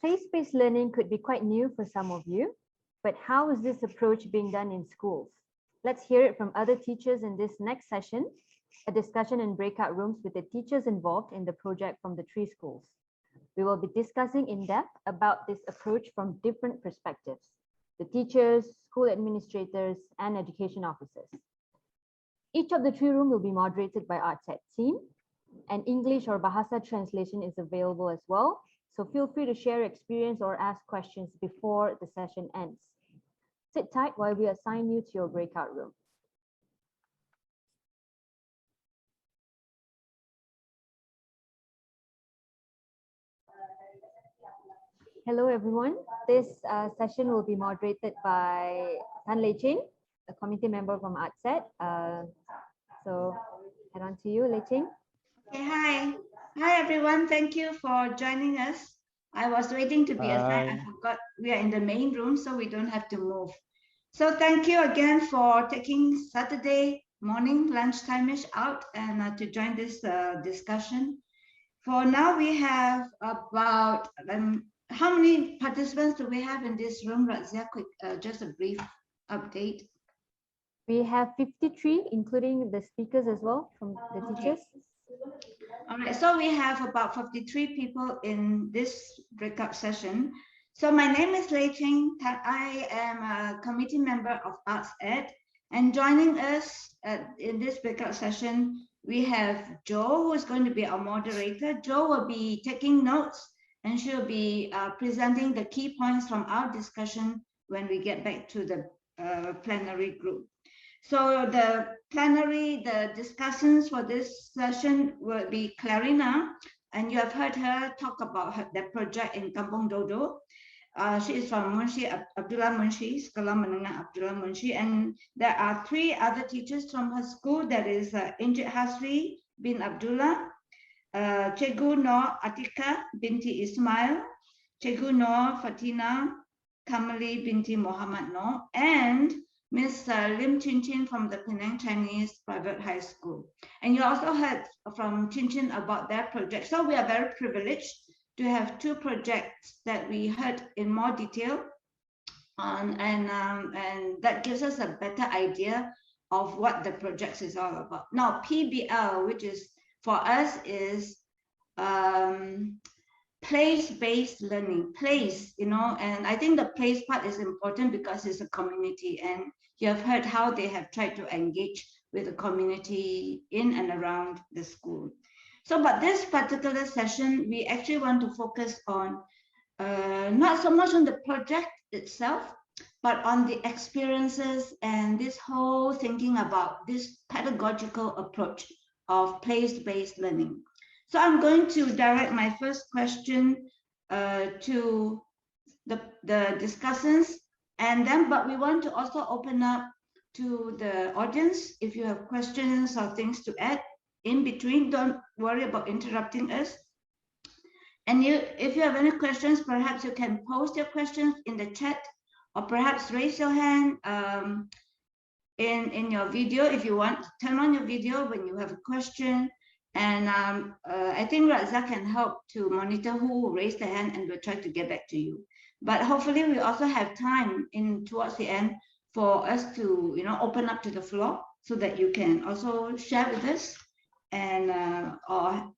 Place-based learning could be quite new for some of you, but how is this approach being done in schools? Let's hear it from other teachers in this next session, a discussion in breakout rooms with the teachers involved in the project from the 3 schools. We will be discussing in depth about this approach from different perspectives, the teachers, school administrators, and education officers. Each of the 3 rooms will be moderated by our tech team, and English or Bahasa translation is available as well. So feel free to share your experience or ask questions before the session ends. Sit tight while we assign you to your breakout room. Hello, everyone. This session will be moderated by Tan Lei Ching, a committee member from ArtSet. So head on to you, Lei Ching. Okay, hi. Hi, everyone. Thank you for joining us. I was waiting to be assigned. I forgot we are in the main room, so we don't have to move. So thank you again for taking Saturday morning lunchtime-ish out and to join this discussion. For now, we have about, how many participants do we have in this room, Razia? Quick, just a brief update. We have 53, including the speakers as well from the teachers. All right, so we have about 53 people in this breakout session. So my name is Lei Ching. I am a committee member of Arts Ed, and joining us in this breakout session, we have Jo, who is going to be our moderator. Jo will be taking notes, and she'll be presenting the key points from our discussion when we get back to the plenary group. So the plenary, the discussions for this session will be Clarina, and you have heard her talk about the project in Kampung Dodo. She is from Munshi, Abdullah Munshi, Sekolah Menengah Abdullah Munshi, and there are 3 other teachers from her school. That is Encik Hasri bin Abdullah, Cikgu Nur Atika binti Ismail, Cikgu Nur Fatina Kamali binti Muhammad Nur, and Ms. Lim Chin Chin from the Penang Chinese Private High School. And you also heard from Chin Chin about their project. So we are very privileged to have 2 projects that we heard in more detail on, and that gives us a better idea of what the project is all about. Now, PBL, which is for us is place-based learning, place, you know, and I think the place part is important because it's a community, and you have heard how they have tried to engage with the community in and around the school. So, but this particular session, we actually want to focus on not so much on the project itself, but on the experiences and this whole thinking about this pedagogical approach of place-based learning. So I'm going to direct my first question to the discussants, and then, but we want to also open up to the audience. If you have questions or things to add in between, don't worry about interrupting us. And if you have any questions, perhaps you can post your questions in the chat, or perhaps raise your hand in your video if you want. Turn on your video when you have a question. And I think Razak can help to monitor who raised the hand, and we'll try to get back to you. But hopefully we also have time towards the end for us to, you know, open up to the floor so that you can also share with us and or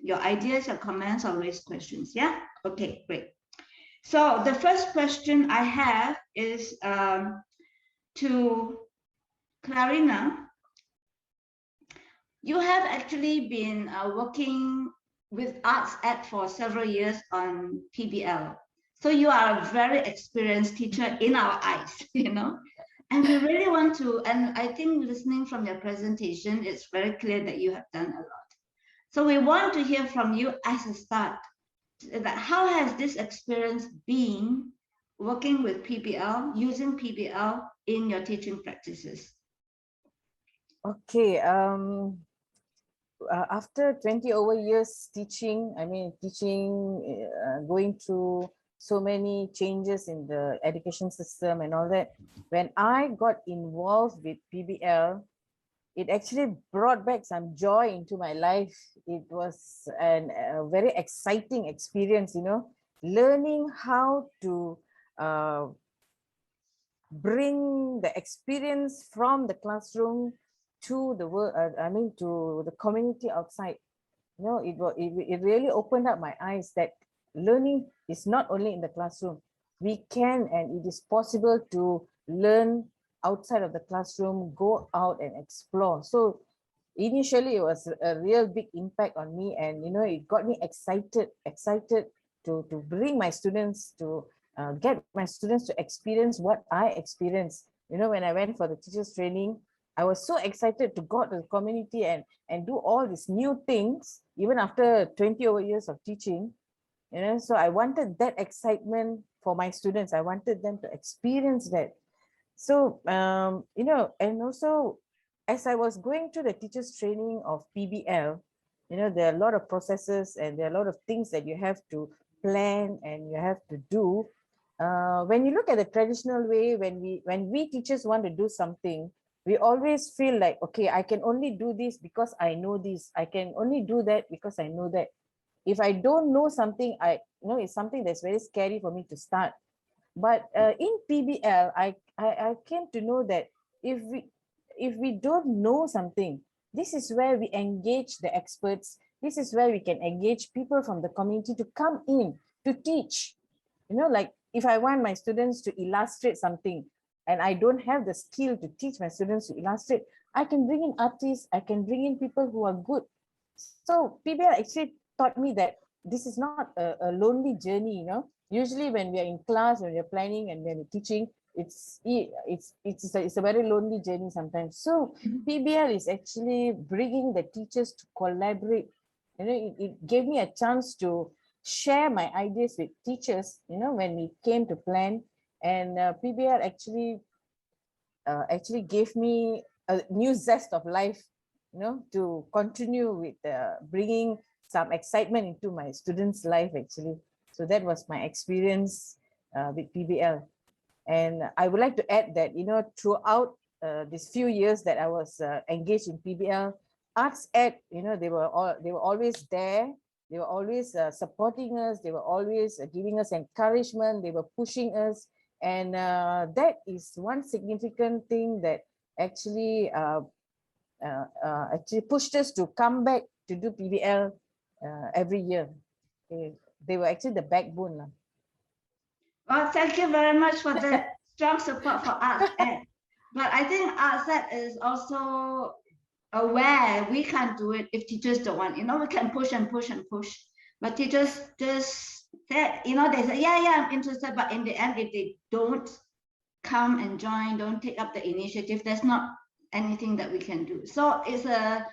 your ideas or comments or raise questions. Yeah, okay, great. So the first question I have is to Clarina. You have actually been working with Arts Ed for several years on PBL. So you are a very experienced teacher in our eyes, you know, and we really want to, and I think listening from your presentation, it's very clear that you have done a lot. So we want to hear from you as a start, that how has this experience been working with PBL, using PBL in your teaching practices? Okay, after 20 over years teaching, going through so many changes in the education system and all that, when I got involved with PBL, it actually brought back some joy into my life. It was a very exciting experience, you know, learning how to bring the experience from the classroom to the world, to the community outside. It really opened up my eyes that learning is not only in the classroom. We can, and it is possible to learn outside of the classroom, go out and explore. So initially it was a real big impact on me, and it got me excited to bring my students to get my students to experience what I experienced. When I went for the teachers training, I was so excited to go to the community and do all these new things, even after 20 over years of teaching. So I wanted that excitement for my students. I wanted them to experience that. So and also, as I was going through the teachers training of PBL, there are a lot of processes and there are a lot of things that you have to plan and you have to do. When you look at the traditional way, when we teachers want to do something, we always feel like, okay, I can only do this because I know this. I can only do that because I know that. If I don't know something, it's something that's very scary for me to start. But in PBL, I came to know that if we don't know something, this is where we engage the experts. This is where we can engage people from the community to come in to teach. Like if I want my students to illustrate something and I don't have the skill to teach my students to illustrate, I can bring in artists, I can bring in people who are good. So PBL actually taught me that this is not a lonely journey. Usually when we are in class, when we're planning and when we're teaching, it's a very lonely journey sometimes. So PBL is actually bringing the teachers to collaborate. It gave me a chance to share my ideas with teachers, when we came to plan. And PBL actually gave me a new zest of life, to continue with bringing some excitement into my students' life actually. So that was my experience with PBL. And I would like to add that, throughout these few years that I was engaged in PBL, Arts Ed, they were always there. They were always supporting us. They were always giving us encouragement. They were pushing us. And that is one significant thing that actually pushed us to come back to do PBL every year. They were actually the backbone. Well, thank you very much for the strong support for Arts Ed. But I think Arts Ed is also aware we can't do it if teachers don't want. We can push and push and push. But teachers just said, they say, yeah, I'm interested. But in the end, if they don't come and join, don't take up the initiative, there's not anything that we can do. So it's a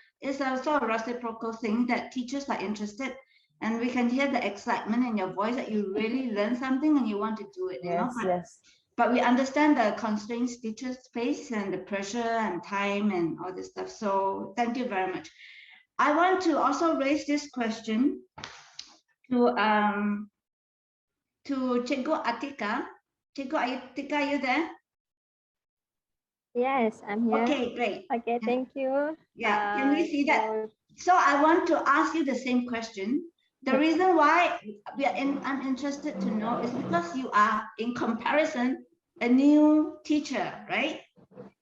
sort of reciprocal thing that teachers are interested, and we can hear the excitement in your voice that you really learn something and you want to do it. Yes. But we understand the constraints teachers face and the pressure and time and all this stuff. So thank you very much. I want to also raise this question to Cikgu Atika. Cikgu Atika, are you there? Yes, I'm here. Okay, great. Okay, thank you. Yeah, can we see that? So I want to ask you the same question. The reason why I'm interested to know is because you are, in comparison, a new teacher, right?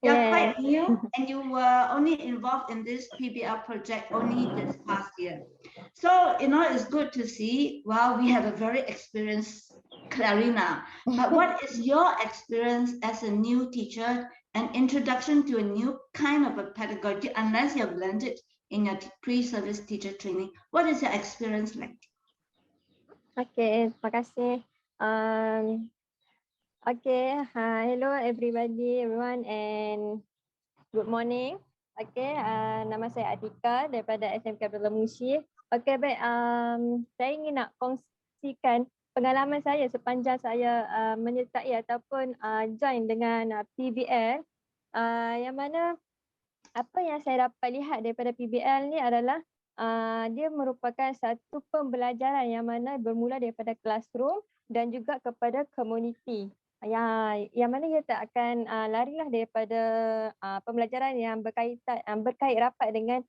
You're quite new, and you were only involved in this PBL project only this past year. So, it's good to see, well, we have a very experienced Clarina. But what is your experience as a new teacher, an introduction to a new kind of a pedagogy, unless you've learned it in your pre-service teacher training? What is your experience like? Okay, terima kasih. Okay, hello everyone, and good morning. Okay, nama saya Atika daripada SMK Abdullah Mushi. Okay, baik. Saya ingin nak kongsikan pengalaman saya sepanjang saya menyertai ataupun join dengan PBL. Yang mana apa yang saya dapat lihat daripada PBL ni adalah dia merupakan satu pembelajaran yang mana bermula daripada classroom dan juga kepada community. Yang mana ia tak akan larilah daripada pembelajaran yang berkait rapat dengan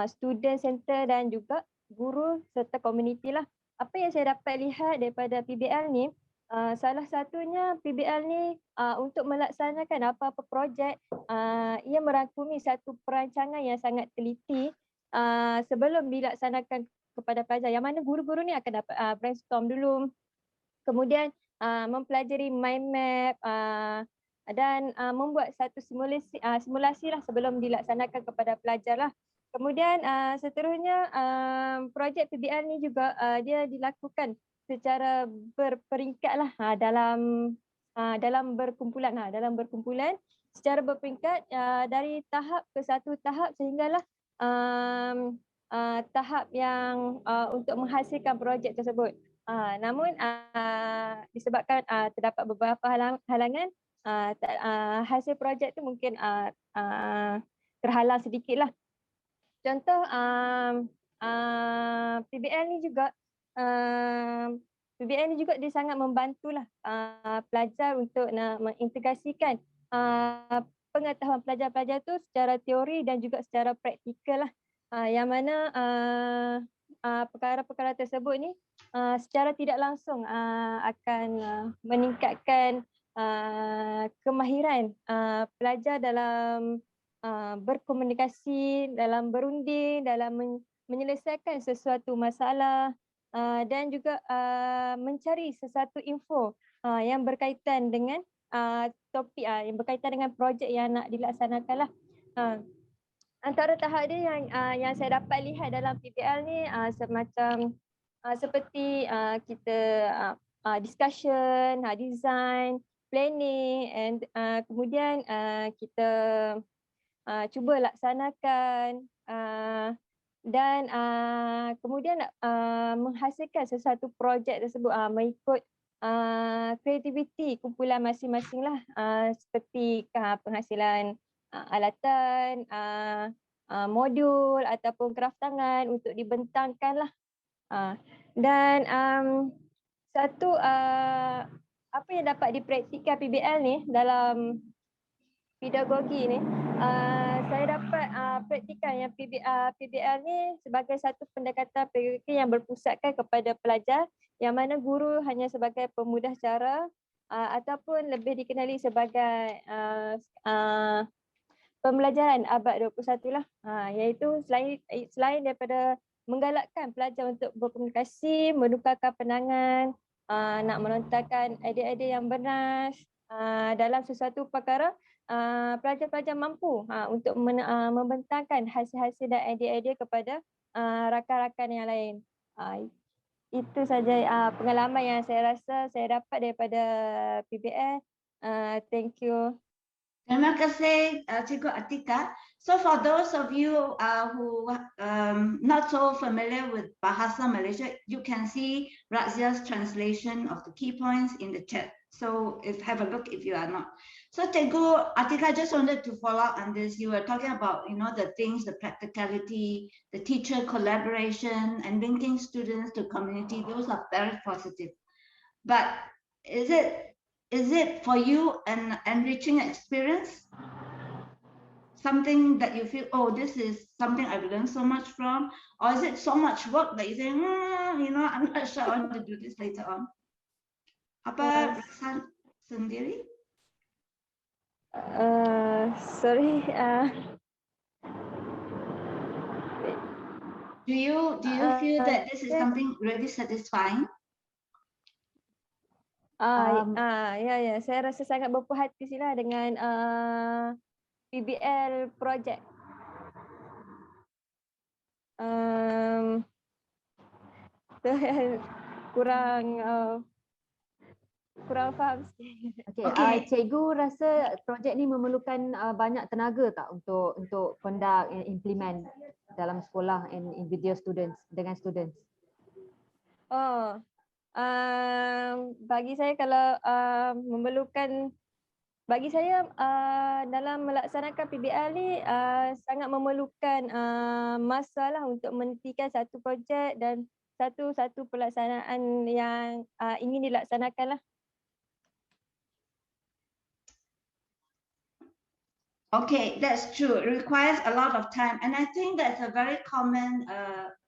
student center dan juga guru serta community lah. apa yang saya dapat lihat daripada PBL ni, salah satunya PBL ni untuk melaksanakan apa-apa projek, ia merangkumi satu perancangan yang sangat teliti sebelum dilaksanakan kepada pelajar, yang mana guru-guru ni akan dapat brainstorm dulu, kemudian mempelajari mind map dan membuat satu simulasi lah sebelum dilaksanakan kepada pelajar lah. Kemudian seterusnya projek PBL ni juga dia dilakukan secara berperingkat lah dalam berkumpulan secara berperingkat dari tahap ke satu tahap sehinggalah tahap yang untuk menghasilkan projek tersebut. Namun disebabkan terdapat beberapa halangan, hasil projek tu mungkin terhalang sedikit lah. Contoh PBL ni juga dia sangat membantulah pelajar untuk mengintegrasikan pengetahuan pelajar-pelajar tu secara teori dan juga secara praktikal lah, yang mana perkara-perkara tersebut ni secara tidak langsung akan meningkatkan kemahiran pelajar dalam berkomunikasi, dalam berunding, dalam menyelesaikan sesuatu masalah dan juga mencari sesuatu info yang berkaitan dengan topik yang berkaitan dengan projek yang nak dilaksanakan lah. Antara tahap dia yang saya dapat lihat dalam PBL ni semacam seperti kita discussion, design, planning, and kemudian kita cuba laksanakan dan kemudian menghasilkan sesuatu projek tersebut mengikut kreativiti kumpulan masing-masing lah, seperti penghasilan alatan, modul ataupun kraf tangan untuk dibentangkan lah. Dan satu apa yang dapat dipraktikkan PBL ni dalam pedagogi ni, saya dapat praktikan yang PBL ni sebagai satu pendekatan pedagogi yang berpusatkan kepada pelajar, yang mana guru hanya sebagai pemudah cara ataupun lebih dikenali sebagai pembelajaran abad 21 lah, iaitu selain daripada menggalakkan pelajar untuk berkomunikasi, menukarkan pandangan, nak melontarkan idea-idea yang bernas dalam sesuatu perkara, pelajar-pelajar mampu untuk membentangkan hasil-hasil dan idea-idea kepada rakan-rakan yang lain. Itu saja pengalaman yang saya rasa saya dapat daripada PBL. Thank you. Terima kasih, Cikgu Atika. So for those of you who not so familiar with Bahasa Malaysia, you can see Razia's translation of the key points in the chat. So have a look if you are not. So Cikgu Atika, just wanted to follow up on this. You were talking about, the things, the practicality, the teacher collaboration, and linking students to community. Those are very positive. But is it for you an enriching experience? Something that you feel, oh, this is something I've learned so much from? Or is it so much work that you say, I'm not sure I want to do this later on? Apa rasa sendiri? Sorry. Do you feel that this is something really satisfying? Ya, saya rasa sangat berpuas hati sila dengan PBL project. Kurang faham sikit. Okay. Cikgu rasa projek ni memerlukan banyak tenaga tak untuk conduct and implement dalam sekolah and individual students dengan students? Bagi saya kalau memerlukan, bagi saya dalam melaksanakan PBL ni sangat memerlukan masa lah untuk menghentikan satu projek dan satu pelaksanaan yang ingin dilaksanakan lah. Okay, that's true. It requires a lot of time, and I think that's a very common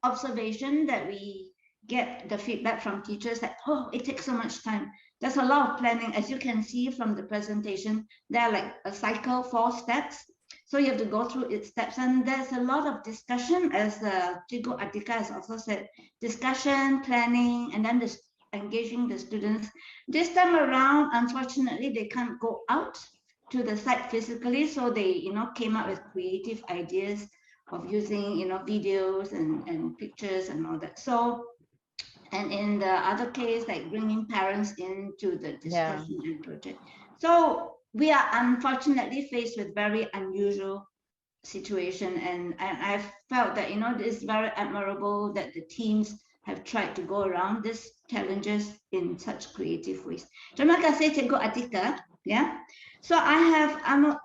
observation that we get the feedback from teachers that, oh, it takes so much time. There's a lot of planning. As you can see from the presentation, there are like a cycle, 4 steps. So you have to go through its steps. And there's a lot of discussion, as Cikgu Atika has also said, discussion, planning, and then engaging the students. This time around, unfortunately, they can't go out to the site physically. So they, came up with creative ideas of using, videos and pictures and all that. So, and in the other case, like bringing parents into the discussion and project. So we are unfortunately faced with very unusual situation, and I felt that it's very admirable that the teams have tried to go around these challenges in such creative ways. Terima kasih, Cikgu Atika. Yeah. So I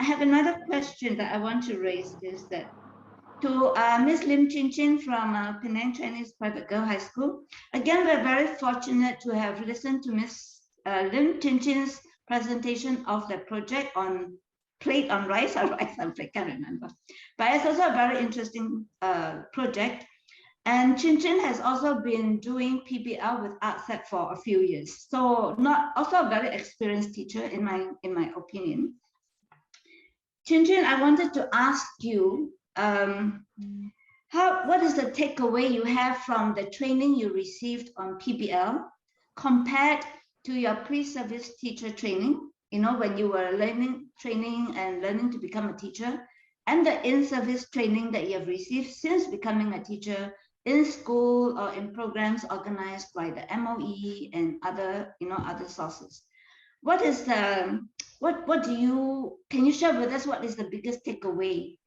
have another question that I want to raise, is that to Ms. Lim Chin Chin from Penang Chinese Private Girl High School. Again, we're very fortunate to have listened to Ms. Lim Chin Chin's presentation of the project on plate on rice or rice on plate, can't remember. But it's also a very interesting project. And Chin Chin has also been doing PBL with ArtSet for a few years. So also a very experienced teacher in my opinion. Chin Chin, I wanted to ask you, what is the takeaway you have from the training you received on PBL compared to your pre-service teacher training, when you were training and learning to become a teacher, and the in-service training that you have received since becoming a teacher in school or in programs organized by the MOE and other sources? What is the, can you share with us what is the biggest takeaway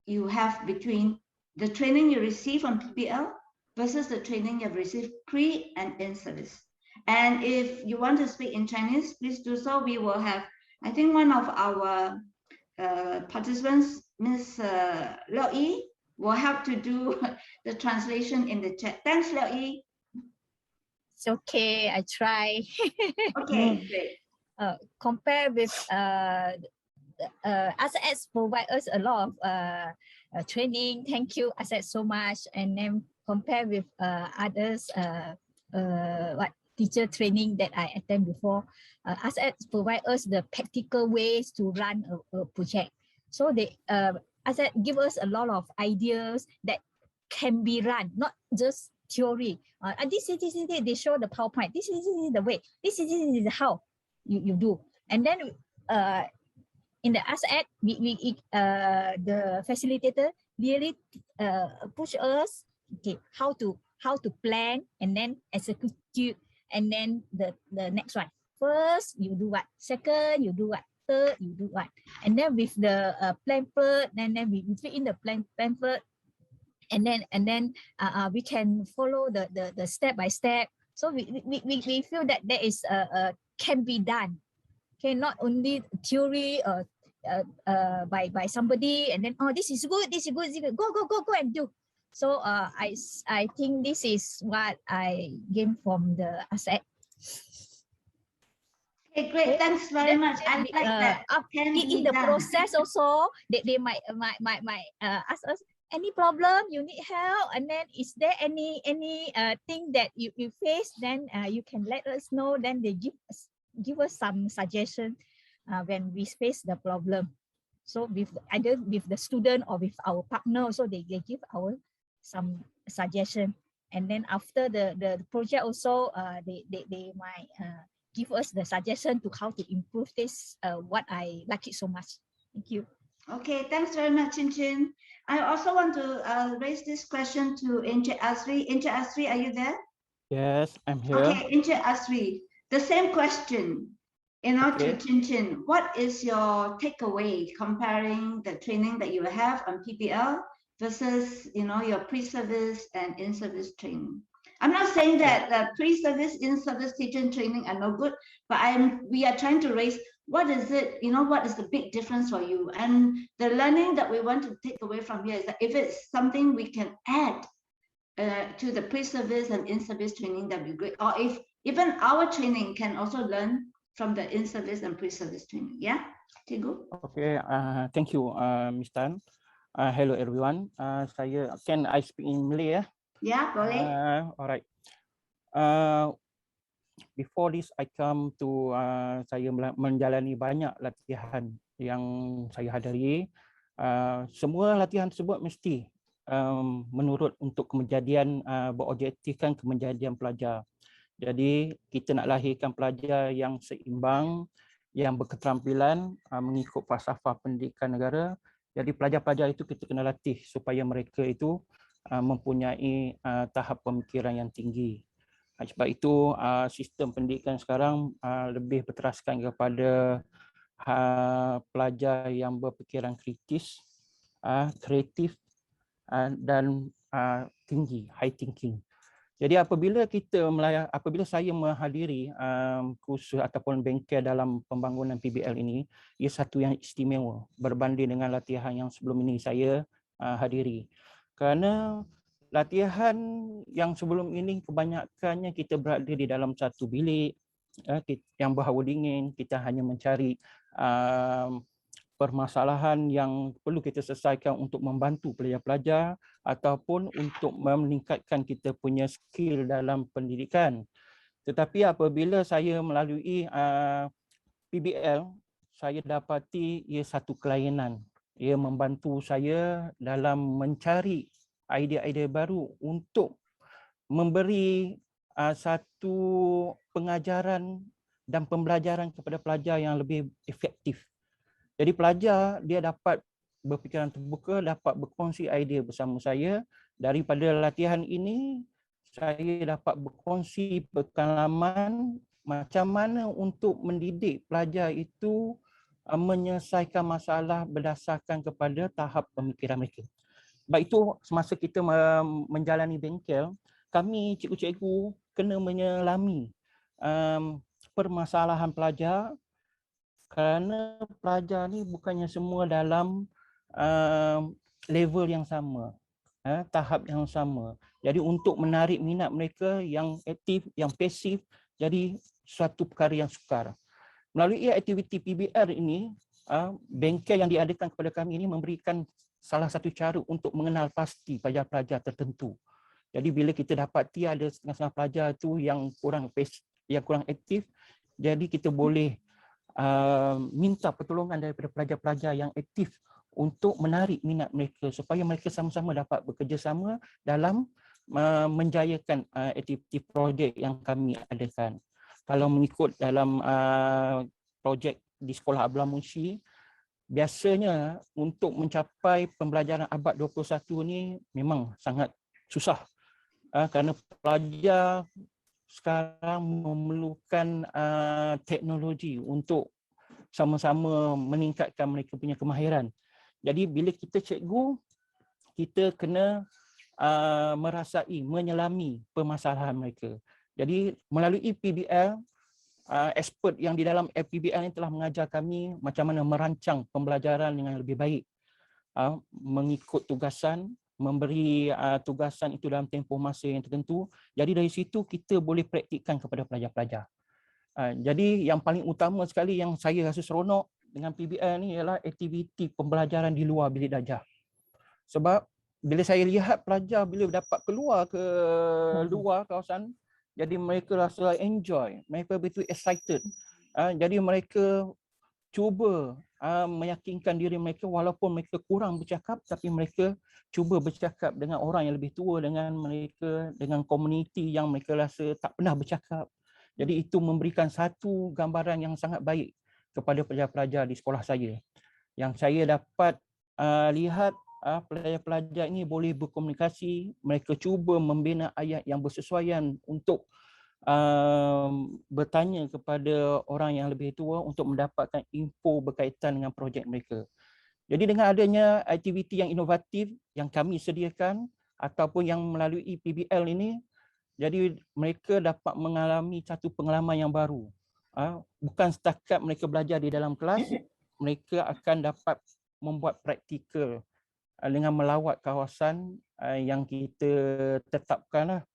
you have between the training you receive on PBL versus the training you've received pre and in service? And if you want to speak in Chinese, please do so. We will have, I think, one of our participants, Ms. Liao Yi, will help to do the translation in the chat. Thanks, Liao Yi. It's okay, I try. Okay, great. Compare with ASET provide us a lot of training. Thank you, ASET, so much. And then compare with others teacher training that I attend before. ASET provide us the practical ways to run a project. So they ASET give us a lot of ideas that can be run, not just theory. This is they show the PowerPoint. This is the way. This is how you do. And then in the ASET, the facilitator really push us, okay, how to plan and then execute, and then the next one. First, you do what? Second, you do what? Third, you do what? And then with the pamphlet, then we fit in the pamphlet, and then we can follow the step by step. So we feel that there is can be done. Okay, not only theory by somebody, and then this is good, this is good, this is good. Go and do. So I think this is what I gained from the ASET. Okay, great. Thanks very much. I like that. In the process also, they might ask us, any problem, you need help, and then is there any thing that you face, then you can let us know. Then they give us some suggestion when we face the problem. So either with the student or with our partner, so they give some suggestion. And then after the project also, they might give us the suggestion to how to improve this, what I like it so much. Thank you. Okay, thanks very much, Chin Chin. I also want to raise this question to Encik Asri. Encik Asri, are you there? Yes, I'm here. Okay, Encik Asri, the same question, Okay. to Chin Chin. What is your takeaway comparing the training that you have on PBL versus, your pre-service and in-service training? I'm not saying that the pre-service, in-service teaching training are no good, but we are trying to raise what is it, what is the big difference for you? And the learning that we want to take away from here is that if it's something we can add to the pre-service and in-service training, that'd be great. Or if even our training can also learn from the in-service and pre-service training. Yeah, Cikgu? Okay, thank you, Ms. Tan. Hello everyone. Can I speak in Malay? Yeah, boleh. Alright. before this I come to saya menjalani banyak latihan yang saya hadiri. Semua latihan tersebut mesti menurut untuk kejadian berobjektifkan kejadian pelajar. Jadi kita nak lahirkan pelajar yang seimbang, yang berketerampilan mengikut falsafah pendidikan negara. Jadi pelajar-pelajar itu kita kena latih supaya mereka itu mempunyai tahap pemikiran yang tinggi. Sebab itu sistem pendidikan sekarang lebih berteraskan kepada pelajar yang berfikiran kritis, kreatif dan tinggi, high thinking. Jadi apabila saya menghadiri kursus ataupun bengkel dalam pembangunan PBL ini, ia satu yang istimewa berbanding dengan latihan yang sebelum ini saya hadiri. Kerana latihan yang sebelum ini kebanyakannya kita berada di dalam satu bilik yang berhawa dingin, kita hanya mencari permasalahan yang perlu kita selesaikan untuk membantu pelajar-pelajar ataupun untuk meningkatkan kita punya skill dalam pendidikan. Tetapi apabila saya melalui PBL, saya dapati ia satu kelainan. Ia membantu saya dalam mencari idea-idea baru untuk memberi satu pengajaran dan pembelajaran kepada pelajar yang lebih efektif. Jadi pelajar dia dapat berfikiran terbuka, dapat berkongsi idea bersama saya. Daripada latihan ini, saya dapat berkongsi pengalaman macam mana untuk mendidik pelajar itu menyelesaikan masalah berdasarkan kepada tahap pemikiran mereka. Sebab itu semasa kita menjalani bengkel, kami cikgu-cikgu kena menyelami permasalahan pelajar kerana pelajar ni bukannya semua dalam level yang sama, tahap yang sama. Jadi untuk menarik minat mereka yang aktif, yang pasif, jadi suatu perkara yang sukar. Melalui aktiviti PBR ini, bengkel yang diadakan kepada kami ini memberikan salah satu cara untuk mengenal pasti pelajar-pelajar tertentu. Jadi bila kita dapati ada setengah-setengah pelajar tu yang kurang aktif, jadi kita boleh minta pertolongan daripada pelajar-pelajar yang aktif untuk menarik minat mereka supaya mereka sama-sama dapat bekerjasama dalam menjayakan aktiviti projek yang kami adakan. Kalau mengikut dalam projek di Sekolah Abdullah Munshi, biasanya untuk mencapai pembelajaran abad 21 ni memang sangat susah kerana pelajar sekarang memerlukan teknologi untuk sama-sama meningkatkan mereka punya kemahiran. Jadi bila kita cikgu, kita kena merasai, menyelami permasalahan mereka. Jadi melalui PBL, expert yang di dalam PBL ini telah mengajar kami macam mana merancang pembelajaran dengan lebih baik, mengikut tugasan, memberi tugasan itu dalam tempoh masa yang tertentu. Jadi dari situ kita boleh praktikkan kepada pelajar-pelajar. Jadi yang paling utama sekali yang saya rasa seronok dengan PBL ni ialah aktiviti pembelajaran di luar bilik darjah. Sebab bila saya lihat pelajar bila dapat keluar ke luar kawasan, jadi mereka rasa enjoy, mereka betul excited. Jadi mereka cuba meyakinkan diri mereka walaupun mereka kurang bercakap, tapi mereka cuba bercakap dengan orang yang lebih tua dengan mereka, dengan komuniti yang mereka rasa tak pernah bercakap. Jadi itu memberikan satu gambaran yang sangat baik kepada pelajar-pelajar di sekolah saya. Yang saya dapat lihat pelajar-pelajar ini boleh berkomunikasi, mereka cuba membina ayat yang bersesuaian untuk bertanya kepada orang yang lebih tua untuk mendapatkan info berkaitan dengan projek mereka. Jadi dengan adanya aktiviti yang inovatif yang kami sediakan ataupun yang melalui PBL ini, jadi mereka dapat mengalami satu pengalaman yang baru. Bukan setakat mereka belajar di dalam kelas, mereka akan dapat membuat praktikal dengan melawat kawasan yang kita tetapkan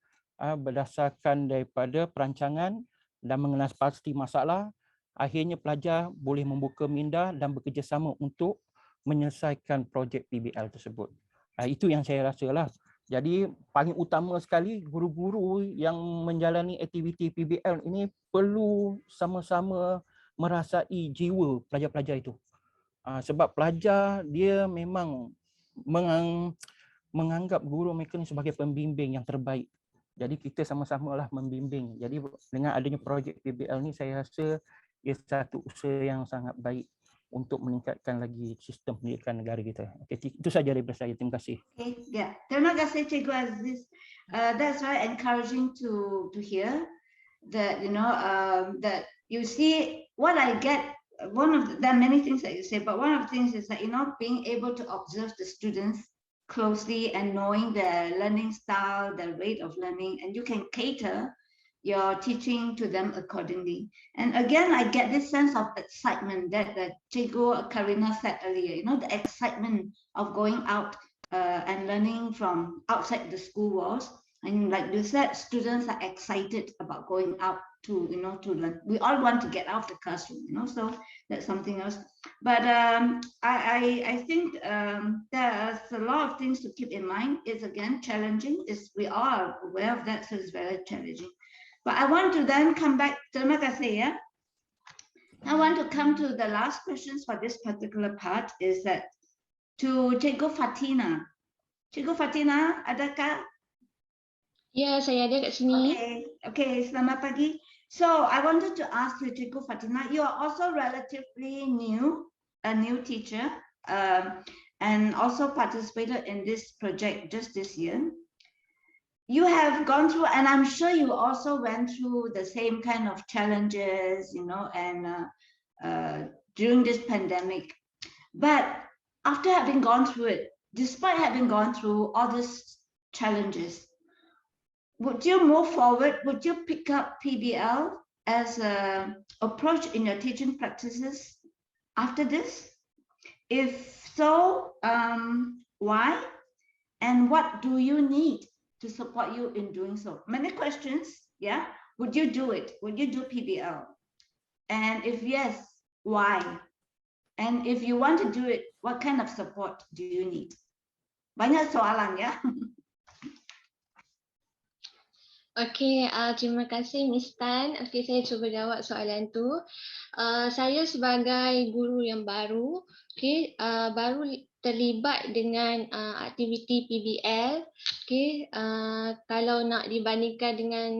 berdasarkan daripada perancangan dan mengenal pasti masalah. Akhirnya pelajar boleh membuka minda dan bekerjasama untuk menyelesaikan projek PBL tersebut. Itu yang saya rasalah Jadi paling utama sekali guru-guru yang menjalani aktiviti PBL ini perlu sama-sama merasai jiwa pelajar-pelajar itu. Sebab pelajar dia memang menganggap guru mereka ni sebagai pembimbing yang terbaik. Jadi kita sama-samalah membimbing. Jadi dengan adanya projek PBL ni saya rasa ia satu usaha yang sangat baik untuk meningkatkan lagi sistem pendidikan negara kita. Okay, itu saja daripada saya. Terima kasih. Okay, yeah. Terima kasih Cikgu Aziz. That's very encouraging to hear that that you see what I get. There are many things that you say, but one of the things is that being able to observe the students closely and knowing their learning style, their rate of learning, and you can cater your teaching to them accordingly. And again, I get this sense of excitement that Cikgu Karina said earlier, the excitement of going out and learning from outside the school walls. And like you said, students are excited about going out to learn. We all want to get out of the classroom, so that's something else. But I think there's a lot of things to keep in mind. It's again challenging. We are aware of that, so it's very challenging. But I want to then come back. Terima kasih, ya. I want to come to the last questions for this particular part. Is that to Cikgu Fatina? Cikgu Fatina, adakah? Ya, saya ada kat sini. Okay. Selamat pagi. So I wanted to ask you, Cikgu Fatina, you are also relatively new, a new teacher, and also participated in this project just this year. You have gone through, and I'm sure you also went through the same kind of challenges, and during this pandemic. But after having gone through it, despite having gone through all these challenges, would you move forward? Would you pick up PBL as an approach in your teaching practices after this? If so, why? And what do you need to support you in doing so? Many questions, yeah? Would you do it? Would you do PBL? And if yes, why? And if you want to do it, what kind of support do you need? Banyak soalan, ya? Okey, terima kasih Miss Tan. Okey, saya cuba jawab soalan tu. Saya sebagai guru yang baru, baru terlibat dengan aktiviti PBL. Kalau nak dibandingkan dengan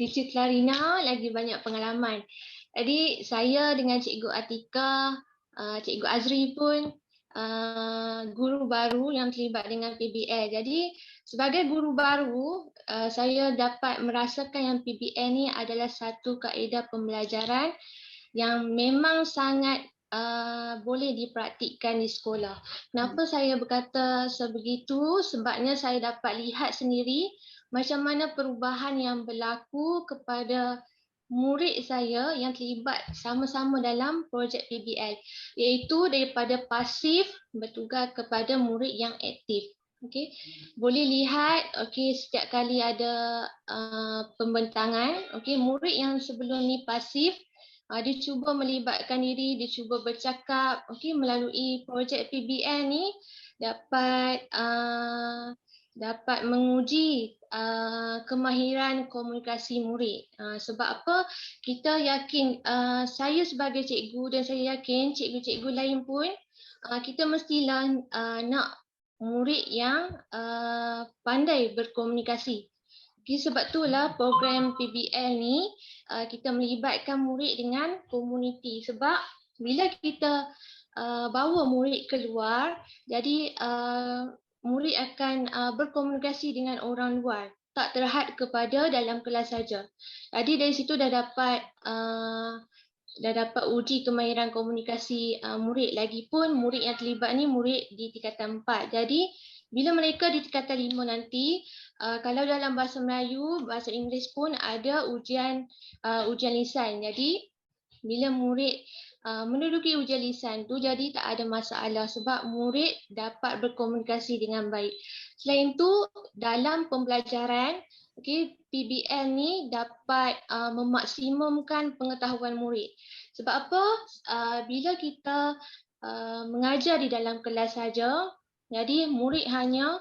Teacher Clarina, lagi banyak pengalaman. Jadi saya dengan Cikgu Atika, Cikgu Azri pun guru baru yang terlibat dengan PBL. Jadi sebagai guru baru, saya dapat merasakan yang PBL ni adalah satu kaedah pembelajaran yang memang sangat boleh dipraktikkan di sekolah. Kenapa saya berkata sebegitu? Sebabnya saya dapat lihat sendiri macam mana perubahan yang berlaku kepada murid saya yang terlibat sama-sama dalam projek PBL, iaitu daripada pasif bertugas kepada murid yang aktif. Okey, boleh lihat setiap kali ada pembentangan, murid yang sebelum ni pasif, dia cuba melibatkan diri, dia cuba bercakap, melalui projek PBL ni dapat menguji kemahiran komunikasi murid. Sebab apa? Kita yakin, saya sebagai cikgu dan saya yakin cikgu-cikgu lain pun, kita mestilah nak murid yang pandai berkomunikasi. Sebab itulah program PBL ni kita melibatkan murid dengan komuniti. Sebab bila kita bawa murid keluar, jadi murid akan berkomunikasi dengan orang luar, tak terhad kepada dalam kelas saja. Jadi dari situ dah dapat uji kemahiran komunikasi murid. Lagipun murid yang terlibat ni murid di tingkatan 4. Jadi bila mereka di tingkatan 5 nanti, kalau dalam bahasa Melayu, bahasa Inggeris pun ada ujian lisan. Jadi bila murid menduduki ujian lisan tu, jadi tak ada masalah sebab murid dapat berkomunikasi dengan baik. Selain tu, dalam pembelajaran, PBL ni dapat memaksimumkan pengetahuan murid. Sebab apa? Bila kita mengajar di dalam kelas saja, jadi murid hanya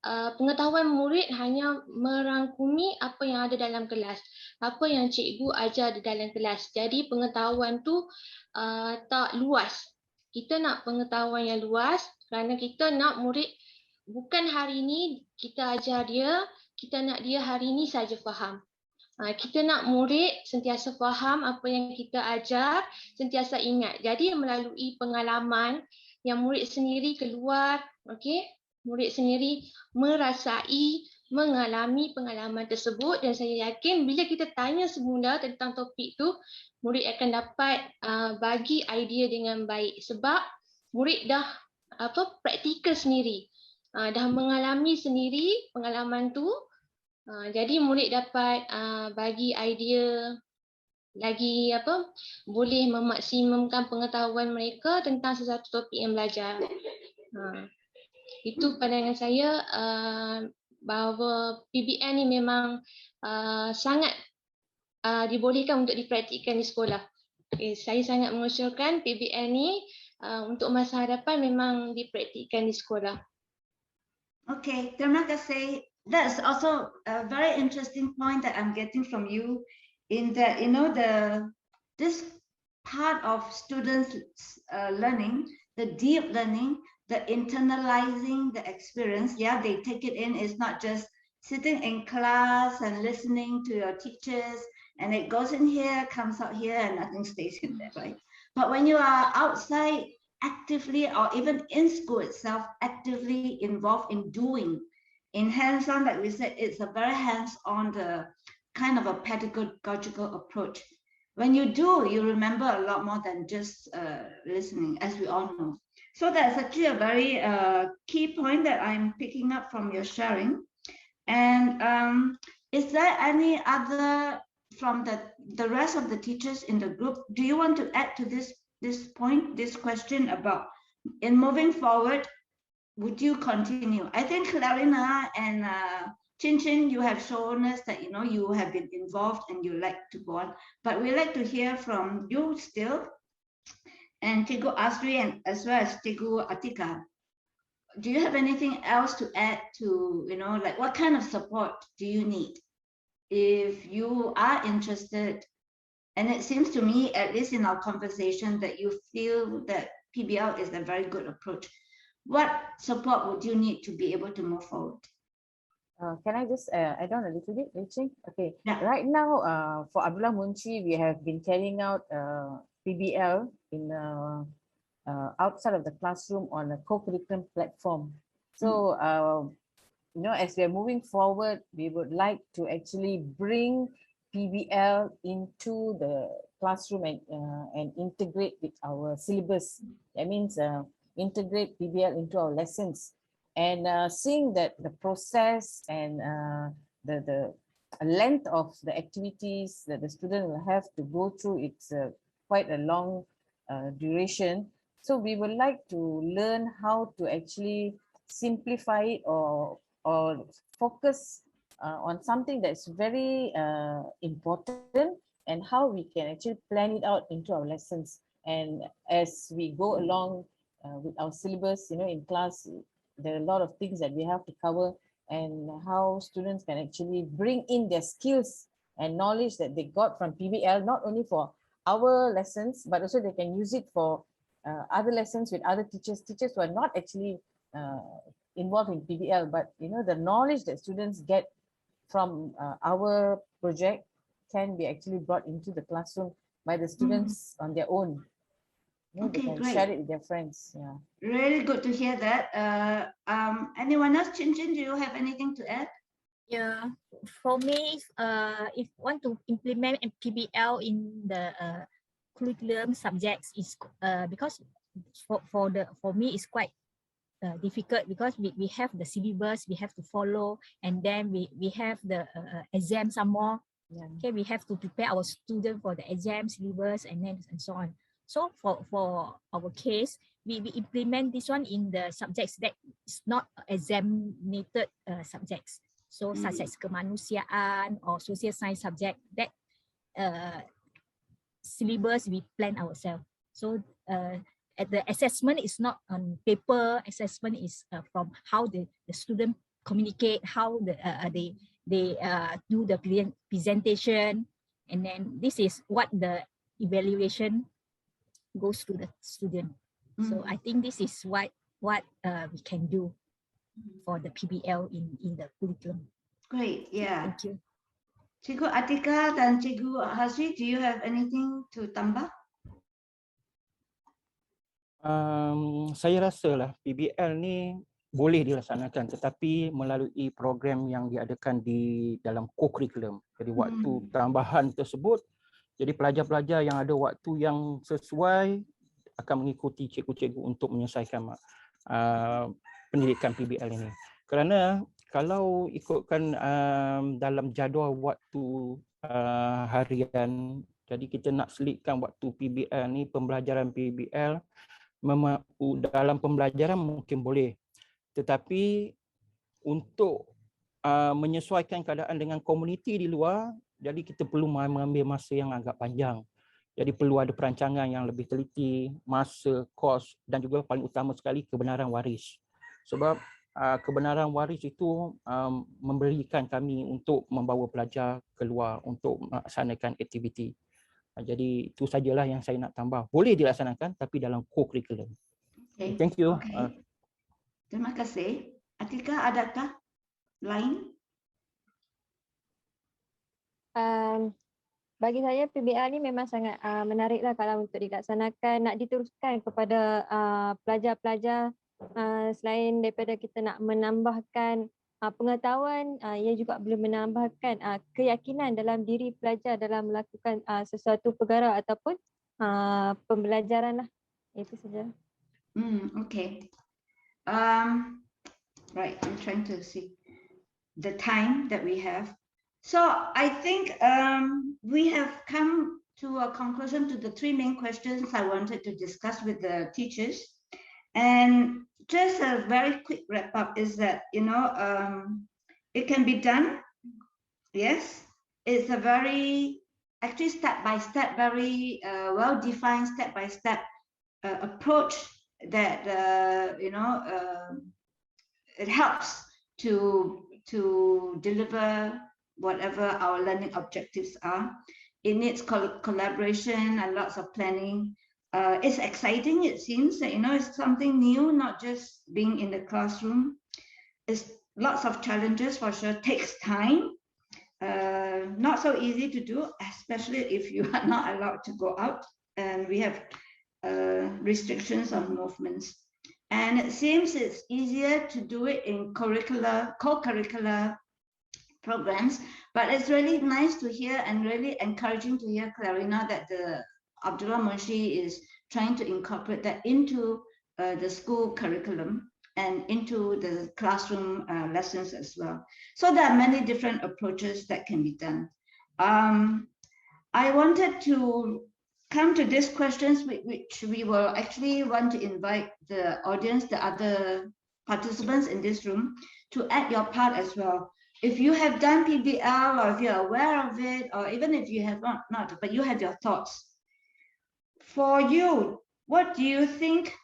pengetahuan murid hanya merangkumi apa yang ada dalam kelas, apa yang cikgu ajar di dalam kelas. Jadi pengetahuan tu tak luas. Kita nak pengetahuan yang luas kerana kita nak murid bukan hari ini kita ajar dia, kita nak dia hari ini saja faham. Kita nak murid sentiasa faham apa yang kita ajar, sentiasa ingat. Jadi melalui pengalaman yang murid sendiri keluar, okey, murid sendiri merasai, mengalami pengalaman tersebut, dan saya yakin bila kita tanya semula tentang topik tu, murid akan dapat bagi idea dengan baik sebab murid dah praktikal sendiri, dah mengalami sendiri pengalaman tu. Jadi murid dapat bagi idea lagi boleh memaksimumkan pengetahuan mereka tentang sesuatu topik yang belajar. Itu pandangan saya bahawa PBL ni memang sangat dibolehkan untuk dipraktikkan di sekolah. Saya sangat mengusulkan PBL ni untuk masa hadapan memang dipraktikkan di sekolah. Okay, terima kasih. That's also a very interesting point that I'm getting from you, in that this part of students learning, the deep learning, the internalizing the experience. Yeah, they take it in. It's not just sitting in class and listening to your teachers, and it goes in here, comes out here, and nothing stays in there, right? But when you are outside, actively, or even in school itself, actively involved in doing, in hands-on, like we said, it's a very hands-on kind of a pedagogical approach. When you do, you remember a lot more than just listening, as we all know. So that's actually a very key point that I'm picking up from your sharing. And is there any other, from the rest of the teachers in the group, do you want to add to this point, this question about, in moving forward, would you continue? I think Clarina and Chin Chin, you have shown us that you have been involved and you like to go on, but we like to hear from you still, and Cikgu Asri, and as well as Cikgu Atika. Do you have anything else to add to, like what kind of support do you need if you are interested? And it seems to me, at least in our conversation, that you feel that PBL is a very good approach. What support would you need to be able to move forward? Can I just add on a little bit, Rachel? Okay. Yeah. Right now, for Abdullah Munshi, we have been carrying out PBL in outside of the classroom on a co-curriculum platform. So, as we are moving forward, we would like to actually bring PBL into the classroom and integrate with our syllabus. That means integrate PBL into our lessons, and seeing that the process and the length of the activities that the student will have to go through, it's quite a long duration. So we would like to learn how to actually simplify it or focus on something that's very important, and how we can actually plan it out into our lessons. And as we go along with our syllabus, in class, there are a lot of things that we have to cover, and how students can actually bring in their skills and knowledge that they got from PBL, not only for our lessons, but also they can use it for other lessons with other teachers who are not actually involved in PBL, but the knowledge that students get from our project can be actually brought into the classroom by the students on their own. Okay, they can great. share it with their friends. Yeah. Really good to hear that. Anyone else? Chin Chin, do you have anything to add? Yeah, for me, if want to implement PBL in the curriculum subjects, is because for me it's quite difficult, because we have the syllabus we have to follow, and then we have the exam some more. Yeah. Okay, we have to prepare our student for the exam syllabus and so on. So for our case, we implement this one in the subjects that is not examinated subjects. So such as kemanusiaan or social science subject, that syllabus we plan ourselves. So the assessment is not on paper, assessment is from how the student communicate, how they do the presentation, and then this is what the evaluation goes to the student. So I think this is what we can do for the PBL in the curriculum. Great, yeah. Thank you. Cikgu Atika dan Cikgu Hasri, do you have anything to tambah? Saya rasalah PBL ni boleh dilaksanakan tetapi melalui program yang diadakan di dalam co-curriculum. Jadi waktu tambahan tersebut, jadi pelajar-pelajar yang ada waktu yang sesuai akan mengikuti cikgu-cikgu untuk menyelesaikan pendidikan PBL ini. Kerana kalau ikutkan dalam jadual waktu harian, jadi kita nak selitkan waktu PBL ni, pembelajaran PBL, dalam pembelajaran mungkin boleh. Tetapi untuk menyesuaikan keadaan dengan komuniti di luar, jadi kita perlu mengambil masa yang agak panjang. Jadi perlu ada perancangan yang lebih teliti, masa, kos dan juga paling utama sekali kebenaran waris. Sebab kebenaran waris itu memberikan kami untuk membawa pelajar keluar untuk melaksanakan aktiviti. Jadi itu sajalah yang saya nak tambah. Boleh dilaksanakan tapi dalam co-curriculum. Okay. Thank you. Okay. Terima kasih. Atika, adakah lain? Bagi saya PBL ni memang sangat menariklah kalau untuk dilaksanakan, nak diteruskan kepada pelajar-pelajar. Selain daripada kita nak menambahkan pengetahuan, ia juga boleh menambahkan keyakinan dalam diri pelajar dalam melakukan sesuatu perkara ataupun pembelajaran lah. Itu saja. Okay. Right, I'm trying to see the time that we have. So I think we have come to a conclusion to the three main questions I wanted to discuss with the teachers. And just a very quick wrap up is that, it can be done. Yes, it's a very, actually step-by-step, very well-defined step-by-step approach that, it helps to deliver whatever our learning objectives are. It needs collaboration and lots of planning. It's exciting, it seems that, it's something new, not just being in the classroom. It's lots of challenges for sure, takes time. Not so easy to do, especially if you are not allowed to go out and we have restrictions on movements. And it seems it's easier to do it in co-curricular programs, but it's really nice to hear and really encouraging to hear, Clarina, that the Abdullah Munshi is trying to incorporate that into the school curriculum and into the classroom lessons as well. So there are many different approaches that can be done. I wanted to come to these questions, which we will actually want to invite the audience, the other participants in this room, to add your part as well. If you have done PBL, or if you're aware of it, or even if you have not, but you have your thoughts. For you, what do you think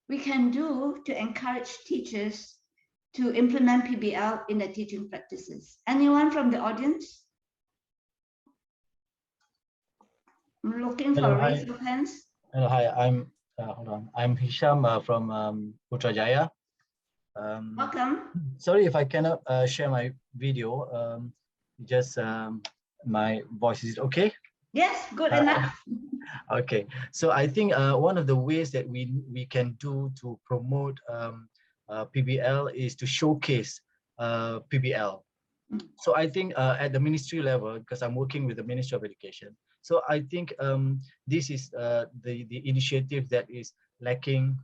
we can do to encourage teachers to implement PBL in their teaching practices? Anyone from the audience? I'm looking for a raise of hands. Hello, hi. I'm hold on. I'm Hisham from Putrajaya. Welcome. Sorry if I cannot share my video. Just my voice, is it okay? Yes, good enough. Okay, so I think one of the ways that we can do to promote PBL is to showcase PBL. So I think at the ministry level, because I'm working with the Ministry of Education, so I think this is the initiative that is lacking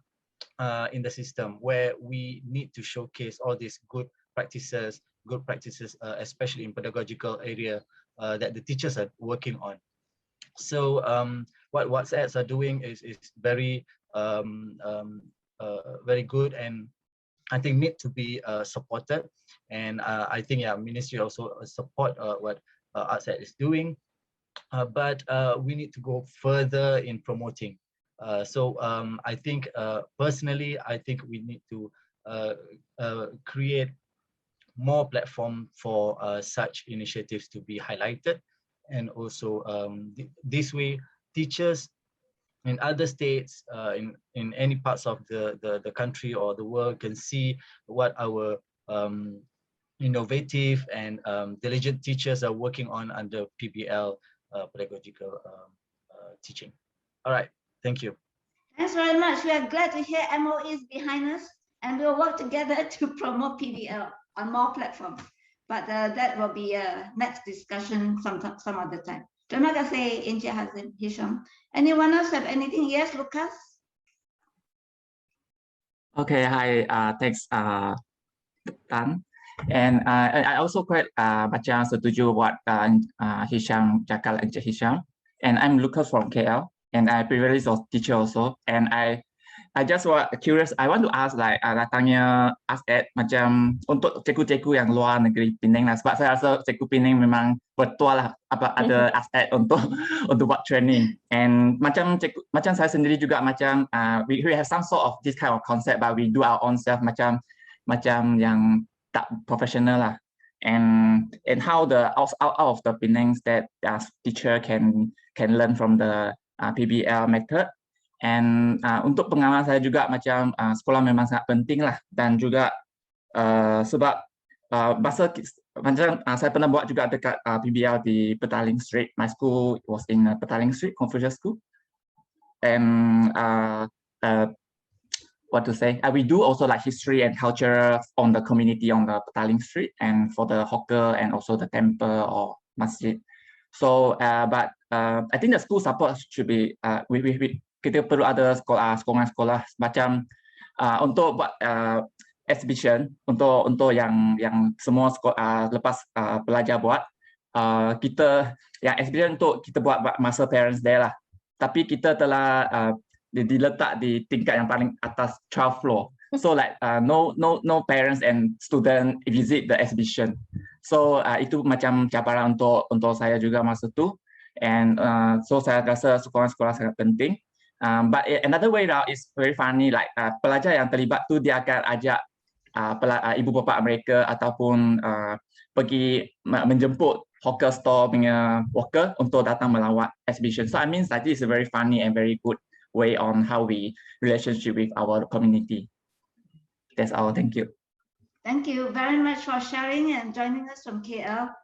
in the system, where we need to showcase all these good practices, especially in pedagogical area that the teachers are working on. So what WhatsApps are doing is very very good, and I think need to be supported. And I think ministry also support what WhatsApp is doing, but we need to go further in promoting. So I think personally, I think we need to create more platform for such initiatives to be highlighted. And also this way, teachers in other states, in any parts of the country or the world can see what our innovative and diligent teachers are working on under PBL pedagogical teaching. All right, thank you. Thanks very much. We are glad to hear MOE is behind us, and we'll work together to promote PBL on more platforms. But that will be a next discussion some other time. Terima kasih, Encik Hisham. Anyone else have anything? Yes, Lucas? Okay, hi, thanks, Tan. And I also quite macam setuju what Hisham cakap, Encik Hisham. And I'm Lucas from KL, and I previously was teacher also. And I just curious, I want to ask like datangnya As'ed macam untuk cikgu-cikgu yang luar negeri Penang lah, sebab saya rasa cikgu Penang memang betul lah apa ada As'ed untuk buat training. And macam saya sendiri juga macam we have some sort of this kind of concept, but we do our own self macam yang tak professional lah. And how the out of the Penang that teacher can learn from the PBL method. And untuk pengalaman saya juga macam sekolah memang sangat penting lah, dan juga sebab macam saya pernah buat juga dekat PBL di Petaling Street. My school was in Petaling Street Confucius School, and what to say, we do also like history and culture on the community on the Petaling Street, and for the hawker and also the temple or masjid. So but I think the school support should be kita perlu ada sekolah-sekolah macam untuk buat exhibition untuk yang semua sekolah lepas pelajar buat, kita yang exhibition untuk kita buat masa parents day lah, tapi kita telah diletak di tingkat yang paling atas 12th floor, so like no parents and student visit the exhibition. So itu macam cabaran untuk saya juga masa tu. And so saya rasa sekolah-sekolah sangat penting. But another way now is very funny, like pelajar yang terlibat tu dia akan ajak ibu bapa mereka ataupun pergi menjemput hawker store punya worker untuk datang melawat exhibition. So I mean that is a very funny and very good way on how we relationship with our community. That's all. Thank you. Thank you very much for sharing and joining us from KL.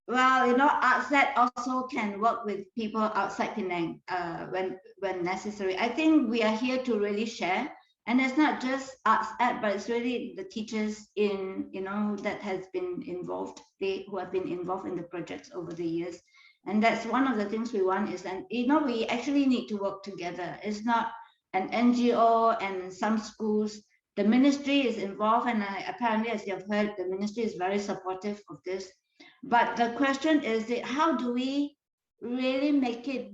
Well, you know, ArtSet also can work with people outside Penang when necessary. I think we are here to really share, and it's not just ArtSet, but it's really the teachers that has been involved, who have been involved in the projects over the years. And that's one of the things we want is, and we actually need to work together. It's not an NGO and some schools. The ministry is involved, and apparently, as you have heard, the ministry is very supportive of this. But the question is that how do we really make it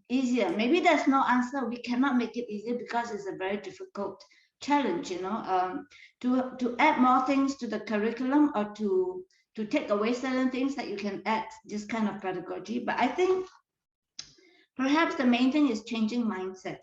easier? Maybe there's no answer. We cannot make it easier because it's a very difficult challenge, to add more things to the curriculum or to take away certain things that you can add this kind of pedagogy. But I think perhaps the main thing is changing mindset.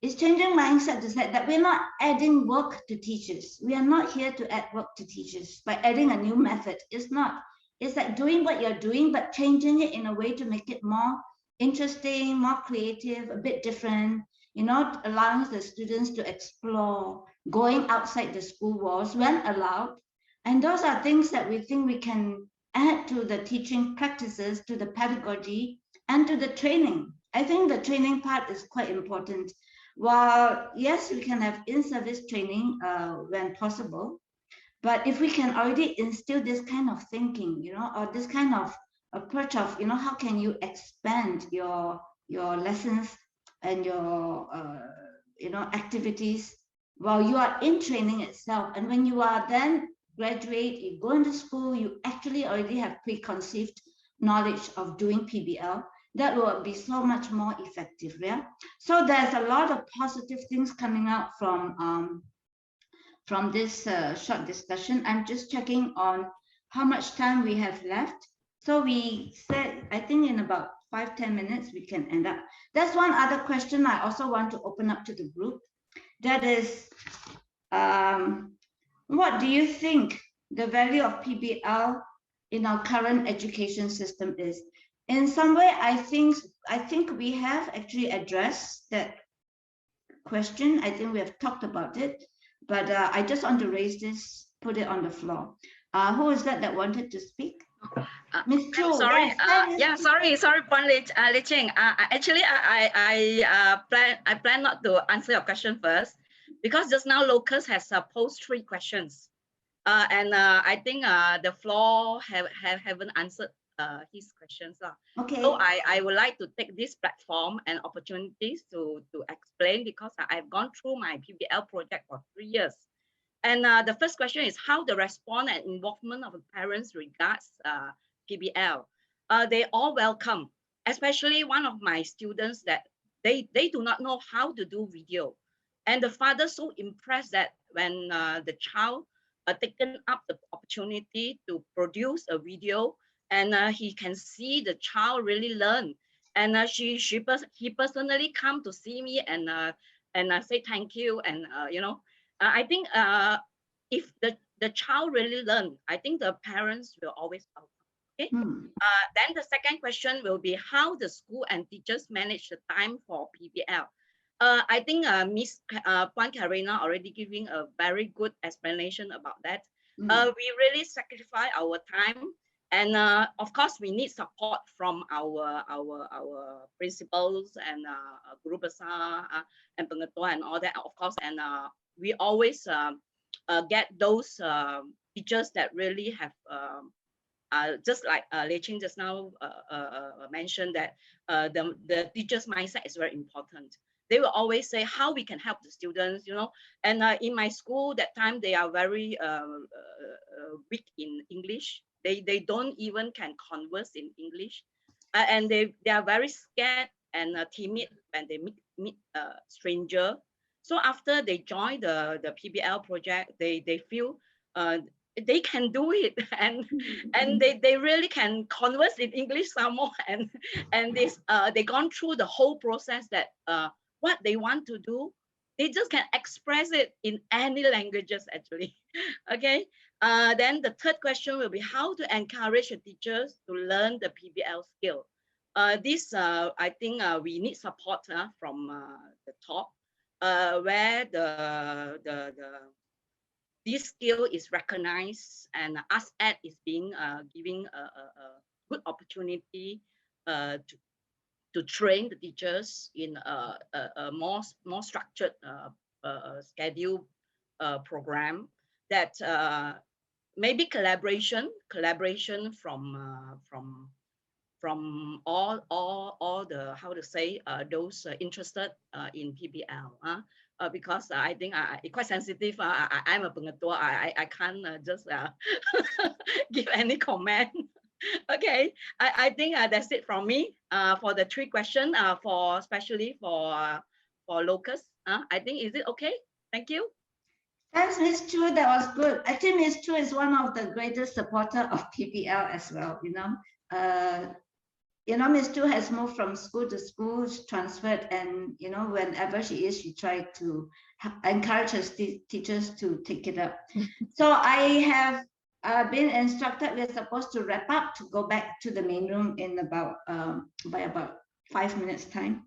It's changing mindset to say that we're not adding work to teachers. We are not here to add work to teachers by adding a new method. It's not. It's like doing what you're doing, but changing it in a way to make it more interesting, more creative, a bit different, allowing the students to explore, going outside the school walls when allowed. And those are things that we think we can add to the teaching practices, to the pedagogy, and to the training. I think the training part is quite important. While, yes, we can have in-service training when possible, but if we can already instill this kind of thinking, or this kind of approach of, how can you expand your lessons and your, activities while you are in training itself. And when you are then graduate, you go into school, you actually already have preconceived knowledge of doing PBL. That will be so much more effective, yeah? So there's a lot of positive things coming out from this short discussion. I'm just checking on how much time we have left. So we said, I think in about 5-10 minutes, we can end up. There's one other question I also want to open up to the group. That is, what do you think the value of PBL in our current education system is. In some way, I think we have actually addressed that question. I think we have talked about it, but I just want to raise this, put it on the floor. Who is that wanted to speak? Miss Chu. Sorry. Yes, Sorry, Puan Lei Ching. Actually, I plan not to answer your question first, because just now Locus has posed 3 questions, and I think the floor haven't answered his questions. Okay. So I would like to take this platform and opportunities to explain, because I've gone through my PBL project for 3 years. And the first question is how the response and involvement of the parents regards PBL. They all welcome, especially one of my students that they do not know how to do video. And the father so impressed that when the child taken up the opportunity to produce a video, and he can see the child really learn. And he personally come to see me and say thank you. And you know, I think if the child really learn, I think the parents will always welcome. Okay. Then the second question will be how the school and teachers manage the time for PBL. I think Miss Puan Karina already giving a very good explanation about that. We really sacrifice our time, and of course we need support from our principals and guru besar and pengetua and all that, of course. And we always get those teachers that really have just like Lei Ching just now mentioned, that the teacher's mindset is very important. They will always say how we can help the students, you know. And in my school that time, they are very weak in English. They don't even can converse in English, and they are very scared and timid when they meet a stranger. So after they join the PBL project, they feel they can do it, and they really can converse in English some more, and they gone through the whole process that what they want to do, they just can express it in any languages actually. Okay. Then the third question will be how to encourage the teachers to learn the PBL skill. This I think we need support from the top, where this skill is recognized, and ASED is being giving a good opportunity to train the teachers in a more structured schedule program, that maybe collaboration from all the, how to say, those interested in PBL. Because I think it's quite sensitive. I'm a pengetua. I can't just give any comment. Okay, I think that's it from me for the 3 questions, for especially for Locus. I think, is it okay? Thank you. Thanks, Ms. Chu. That was good. I think Ms. Chu is one of the greatest supporter of PBL as well. Ms. Chu has moved from school to school, transferred, and whenever she is, she tried to encourage her teachers to take it up. So I have been instructed we're supposed to wrap up to go back to the main room in by about 5 minutes time.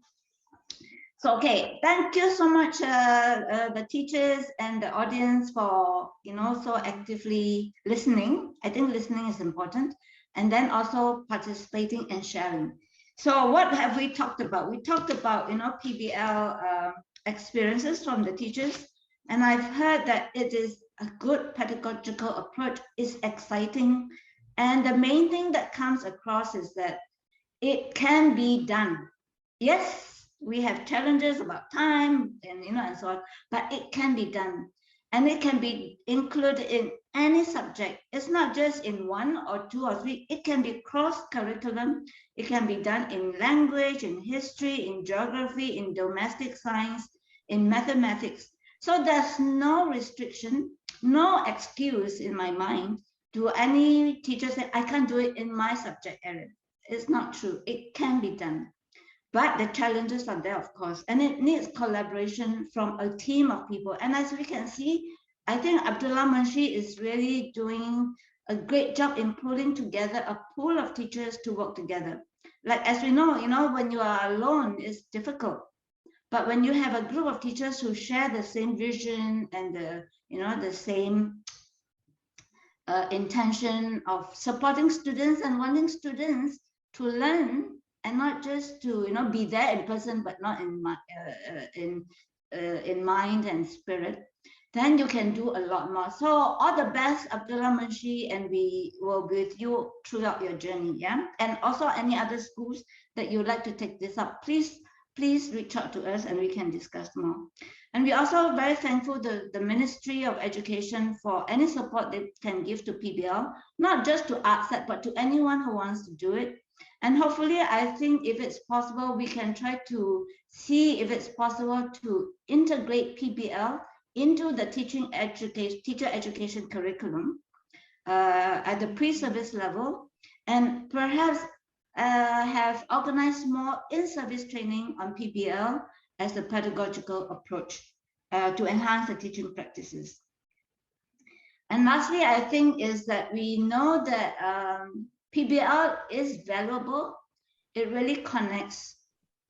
So okay, thank you so much, the teachers and the audience, for so actively listening. I think listening is important, and then also participating and sharing. So what have we talked about? We talked about PBL experiences from the teachers, and I've heard that it is a good pedagogical approach, is exciting, and the main thing that comes across is that it can be done. Yes, we have challenges about time and and so on, but it can be done, and it can be included in any subject. It's not just in 1 or 2 or 3. It can be cross-curriculum. It can be done in language, in history, in geography, in domestic science, in mathematics. So there's no restriction, no excuse in my mind to any teacher say, I can't do it in my subject area. It's not true. It can be done. But the challenges are there, of course, and it needs collaboration from a team of people. And as we can see, I think Abdullah Manshi is really doing a great job in pulling together a pool of teachers to work together. Like, as we know, when you are alone, it's difficult. But when you have a group of teachers who share the same vision and the same intention of supporting students and wanting students to learn and not just to be there in person but not in mind and spirit, then you can do a lot more. So all the best, Abdullah Manshi, and we will be with you throughout your journey. Yeah, and also any other schools that you would like to take this up, please reach out to us and we can discuss more. And we're also very thankful to the Ministry of Education for any support they can give to PBL, not just to ArtSet, but to anyone who wants to do it. And hopefully, I think if it's possible, we can try to see if it's possible to integrate PBL into the teacher education curriculum at the pre-service level, and perhaps have organized more in-service training on PBL as the pedagogical approach to enhance the teaching practices. And lastly, I think is that we know that PBL is valuable. It really connects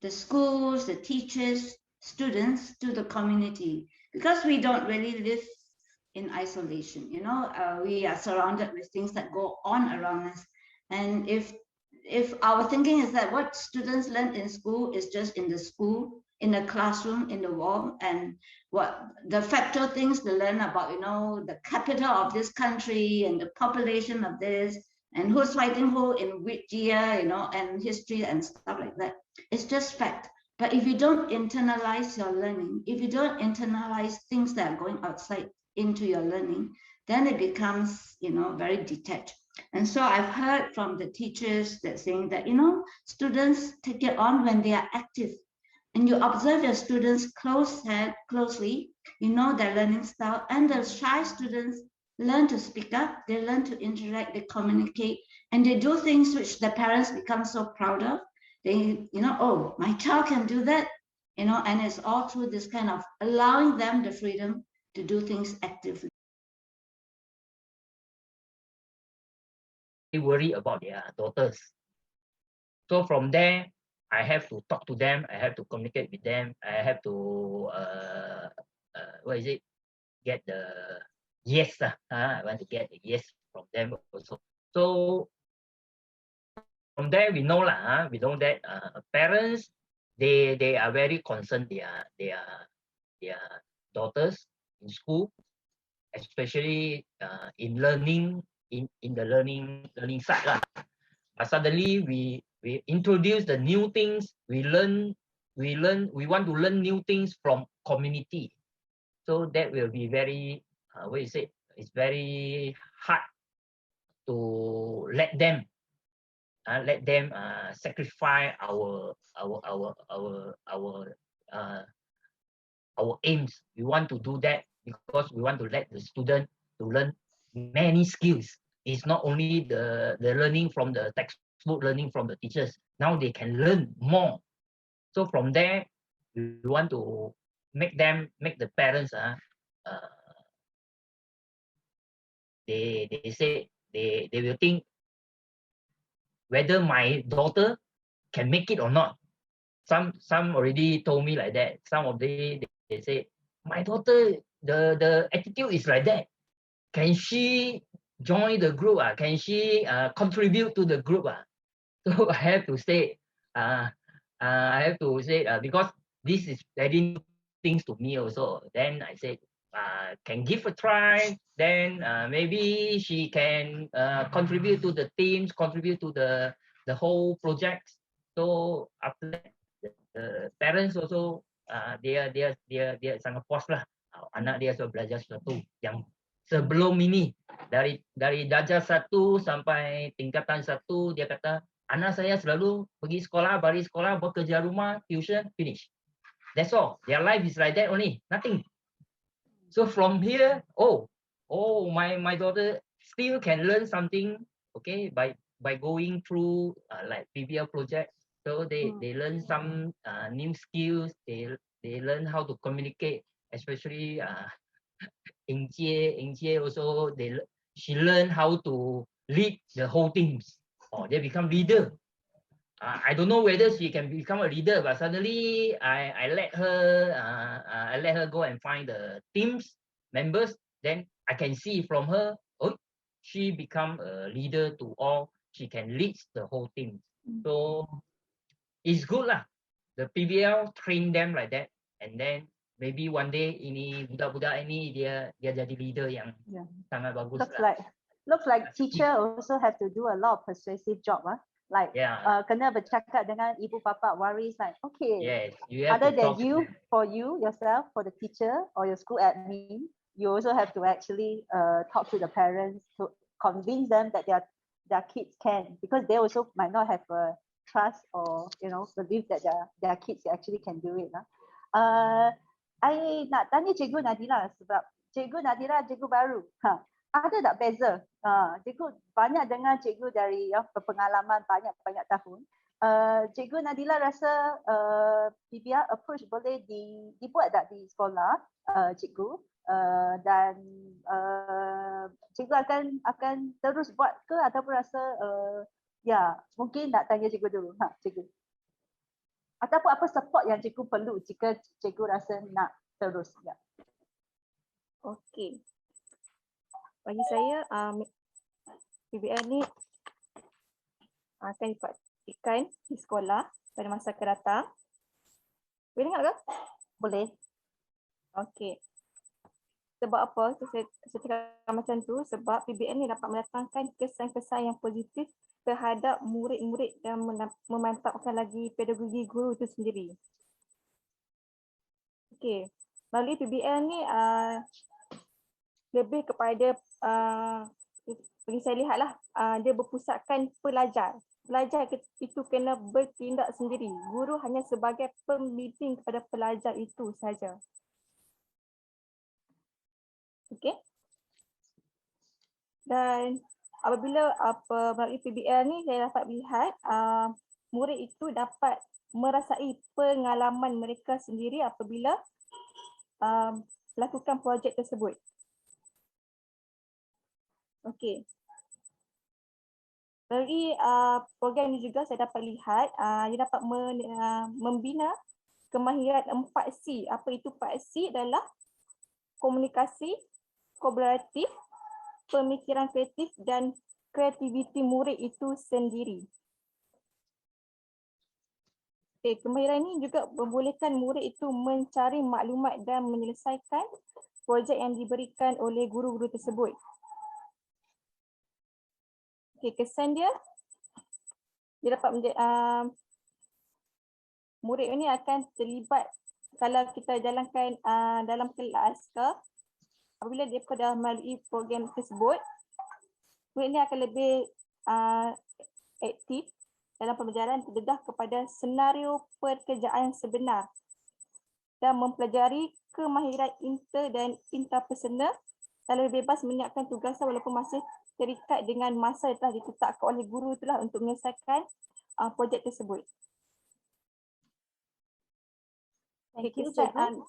the schools, the teachers, students to the community, because we don't really live in isolation. We are surrounded with things that go on around us. And if our thinking is that what students learn in school is just in the school, in the classroom, in the wall, and what the factual things to learn about, the capital of this country and the population of this, and who's fighting who in which year, and history and stuff like that. It's just fact. But if you don't internalize your learning, if you don't internalize things that are going outside into your learning, then it becomes, very detached. And so I've heard from the teachers that saying that, students take it on when they are active. And you observe your students closely, their learning style, and the shy students learn to speak up, they learn to interact, they communicate, and they do things which the parents become so proud of. They, oh, my child can do that, and it's all through this kind of allowing them the freedom to do things actively. They worry about their daughters. So from there, I have to talk to them. I have to communicate with them. I have to get the yes. I want to get the yes from them also. So from there, we know that parents they are very concerned their daughters in school, especially in learning in the learning side lah. But suddenly we introduce the new things. We want to learn new things from community. So that will be very it's very hard to let them sacrifice our aims. We want to do that because we want to let the student to learn many skills. It's not only the learning from the textbook, learning from the teachers. Now they can learn more. So from there, we want to make the parents they say they will think whether my daughter can make it or not. Some already told me like that. Some of they say, my daughter, the attitude is like that. Can she join the group? Can she contribute to the group? So I have to say, because this is adding things to me also. Then I said, can give a try. Then maybe she can contribute to the teams, contribute to the whole project. So after that, the parents also dia sangat puas lah. Anak dia sudah belajar sesuatu yang sebelum ini dari darjah 1 sampai tingkatan 1, dia kata anak saya selalu pergi sekolah, balik sekolah, bekerja rumah, tuition, finish. That's all. Their life is like that only, nothing. So from here, my daughter still can learn something, okay, by going through like PBL project. So they learn some new skills. They learn how to communicate, especially Eng Jie also she learned how to lead the whole teams. Oh, they become leader. I don't know whether she can become a leader, but suddenly I let her go and find the teams members. Then I can see from her, oh, she become a leader to all. She can lead the whole team. So it's good lah. The PBL train them like that, and then maybe one day ini budak-budak ini dia jadi leader yang sangat bagus lah. Looks like teacher also have to do a lot of persuasive job, like kena bercakap dengan ibu bapa waris, like okay, yes, you have other to than talk you, for you yourself, for the teacher or your school admin, you also have to actually talk to the parents to convince them that their kids can, because they also might not have a trust or believe that their kids actually can do it. I nak tanya Cikgu Nadira sebab Cikgu Nadira cikgu baru. Ada tak beza? Cikgu banyak dengar cikgu dari berpengalaman banyak tahun. Cikgu Nadira rasa PBL approach boleh dibuat tak di sekolah, cikgu? Dan cikgu akan terus buat ke ataupun rasa mungkin nak tanya cikgu dulu. Cikgu. Ataupun apa support yang cikgu perlu jika cikgu rasa nak terus? Okey. Bagi saya, PBL ni akan dipraktikkan di sekolah pada masa akan datang. Boleh dengar ke? Boleh. Okey. Sebab apa saya cakap macam tu? Sebab PBL ni dapat mendatangkan kesan-kesan yang positif terhadap murid-murid dan memantapkan lagi pedagogi guru itu sendiri. Okey. Melalui PBL ni lebih kepada bagi saya lihatlah dia berpusatkan pelajar. Pelajar itu kena bertindak sendiri. Guru hanya sebagai pembimbing kepada pelajar itu saja. Okey. Dan apabila melalui PBL ni saya dapat lihat murid itu dapat merasai pengalaman mereka sendiri apabila lakukan projek tersebut. Okey. Melalui program ini juga saya dapat lihat ia dapat membina kemahiran 4C. Apa itu 4C? Adalah komunikasi, kolaboratif, pemikiran kreatif dan kreativiti murid itu sendiri. Okay, kemahiran ini juga membolehkan murid itu mencari maklumat dan menyelesaikan projek yang diberikan oleh guru-guru tersebut. Okay, kesan dia dapat murid ini akan terlibat kalau kita jalankan dalam kelas ke. Apabila dia dah melalui program tersebut, murid ini akan lebih aktif dalam pembelajaran, terdedah kepada senario pekerjaan sebenar dan mempelajari kemahiran inter dan interpersonal dan lebih bebas menyiapkan tugasan walaupun masih terikat dengan masa yang telah ditetapkan oleh guru itulah untuk menyelesaikan projek tersebut. Thank you, Cikgu.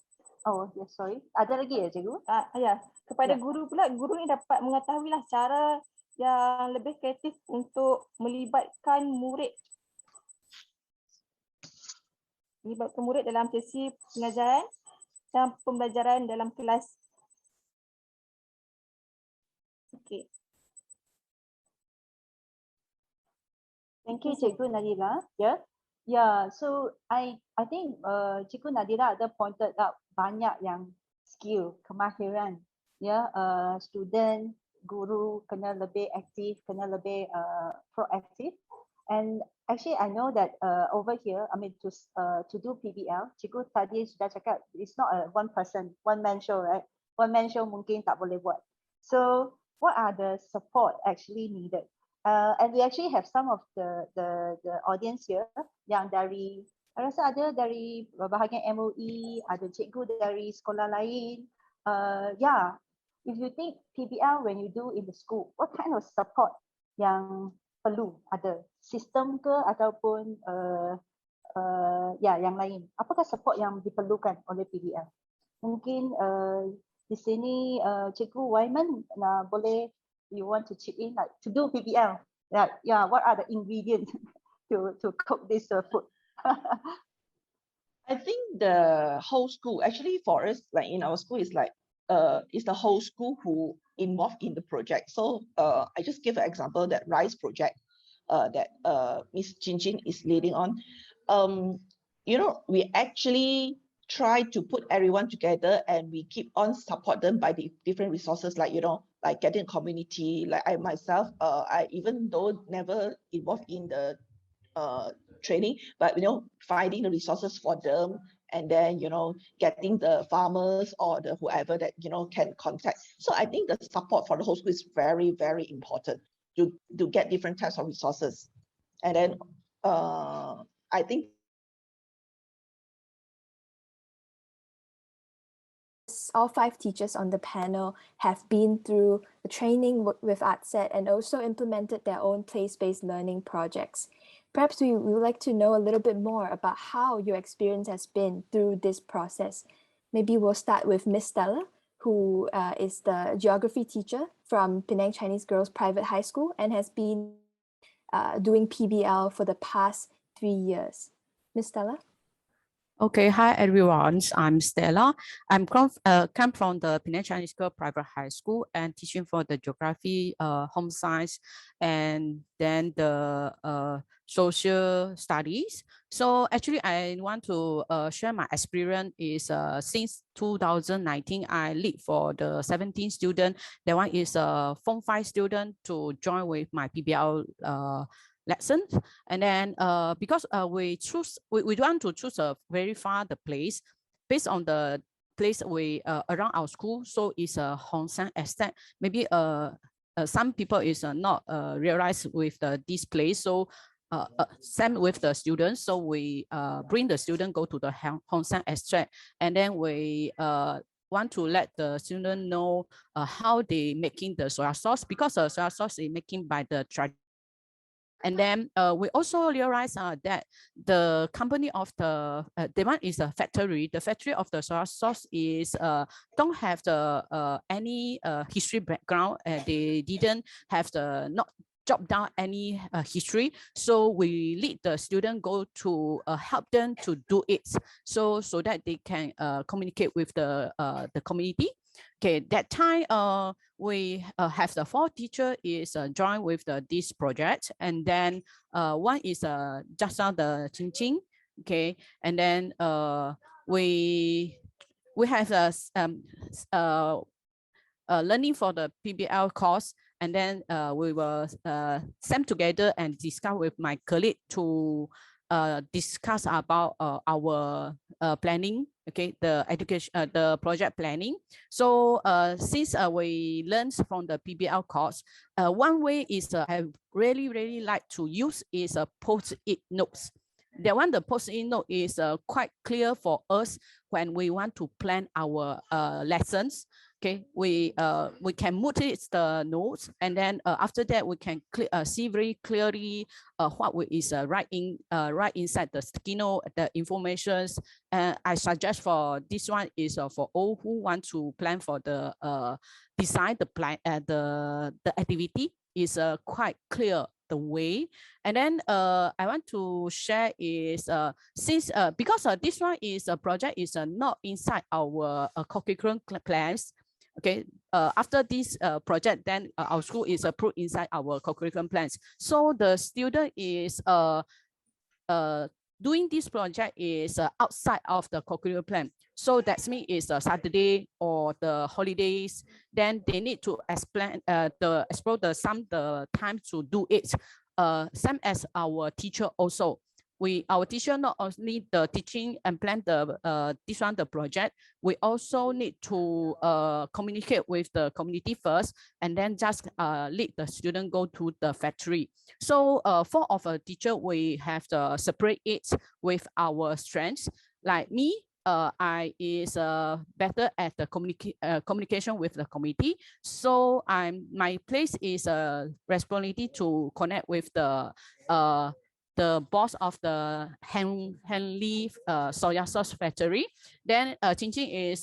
Oh, yes, sorry. Ada lagi ya, Cikgu? Ya, kepada guru pula, guru ni dapat mengetahuilah cara yang lebih kreatif untuk melibatkan murid dalam sesi pengajaran dan pembelajaran dalam kelas. Okey. Thank you, Cikgu Nadira. Yeah, so I think Cikgu Nadira ada pointed out banyak yang skill, kemahiran. Student, guru kena lebih aktif, kena lebih proaktif. And actually I know that over here, I mean to do PBL, Cikgu tadi sudah cakap it's not a one person, one man show, right? One man show mungkin tak boleh buat. So what are the support actually needed? And we actually have some of the audience here yang dari, saya rasa ada dari bahagian MOE, ada cikgu dari sekolah lain. If you think PBL when you do in the school, what kind of support yang perlu ada? Sistem ke ataupun yang lain? Apakah support yang diperlukan oleh PBL? Mungkin di sini Cikgu Wyman boleh you want to chip in like to do PBL. Yeah, what are the ingredients to cook this food? I think the whole school, actually for us, like in our school, is like it's the whole school who involved in the project. So I just give an example, that rice project that Miss Chin is leading on. You know, we actually try to put everyone together, and we keep on support them by the different resources, like, you know, like getting community, like I myself, I even though never involved in the training, but, you know, finding the resources for them, and then, you know, getting the farmers or the whoever that, you know, can contact. So I think the support for the whole school is very, very important to get different types of resources. And then I think all 5 teachers on the panel have been through the training with ArtSet and also implemented their own place-based learning projects. Perhaps we would like to know a little bit more about how your experience has been through this process. Maybe we'll start with Miss Stella, who is the geography teacher from Penang Chinese Girls Private High School and has been doing PBL for the past 3 years. Miss Stella? Okay, hi everyone. I'm Stella. I'm come from the Penang Chinese Girl Private High School and teaching for the geography, home science, and then the social studies. So actually, I want to share my experience is since 2019, I lead for the 17 student. That one is a Form 5 student to join with my PBL lessons. And then because we want to choose a very far the place based on the place we around our school. So it's a Hong San estate. Maybe some people is not realized with this place. So same with the students. So we bring the student go to the Hong San estate, and then we want to let the student know how they making the soya sauce, because the soya sauce is making by the tradition. And then we also realize that the company of the one is a factory. The factory of the soya sauce is don't have the any history background. They didn't have the not jot down any history. So we lead the student go to help them to do it. So that they can communicate with the community. Okay, that time we have the 4 teacher is joined with this project, and then one is just now the Ching Ching. Okay, and then we have learning for the PBL course, and then we will send together and discuss with my colleague to discuss about our planning. Okay, the education, the project planning. So since we learned from the PBL course, one way is I really like to use is a post-it notes. That one, the post-it note is quite clear for us when we want to plan our lessons. Okay, we can mutate the notes, and then after that we can see very clearly what we is right inside the sticky note, the informations. I suggest for this one is for all who want to plan for the design the plan, the activity is quite clear the way. And then I want to share is since because this one is a project is not inside our curriculum plans. Okay, after this project, then our school is approved inside our curriculum plans. So the student is doing this project is outside of the curriculum plan. So that means it's Saturday or the holidays. Then they need to explain explore the time to do it. Same as our teacher also. Our teacher not only the teaching and plan the this one the project, we also need to communicate with the community first, and then just lead the student go to the factory. So for of a teacher, we have to separate it with our strengths. Like me, I is better at the communication with the committee. So my place is responsibility to connect with the the boss of the Henley soya sauce factory. Then Chin Chin is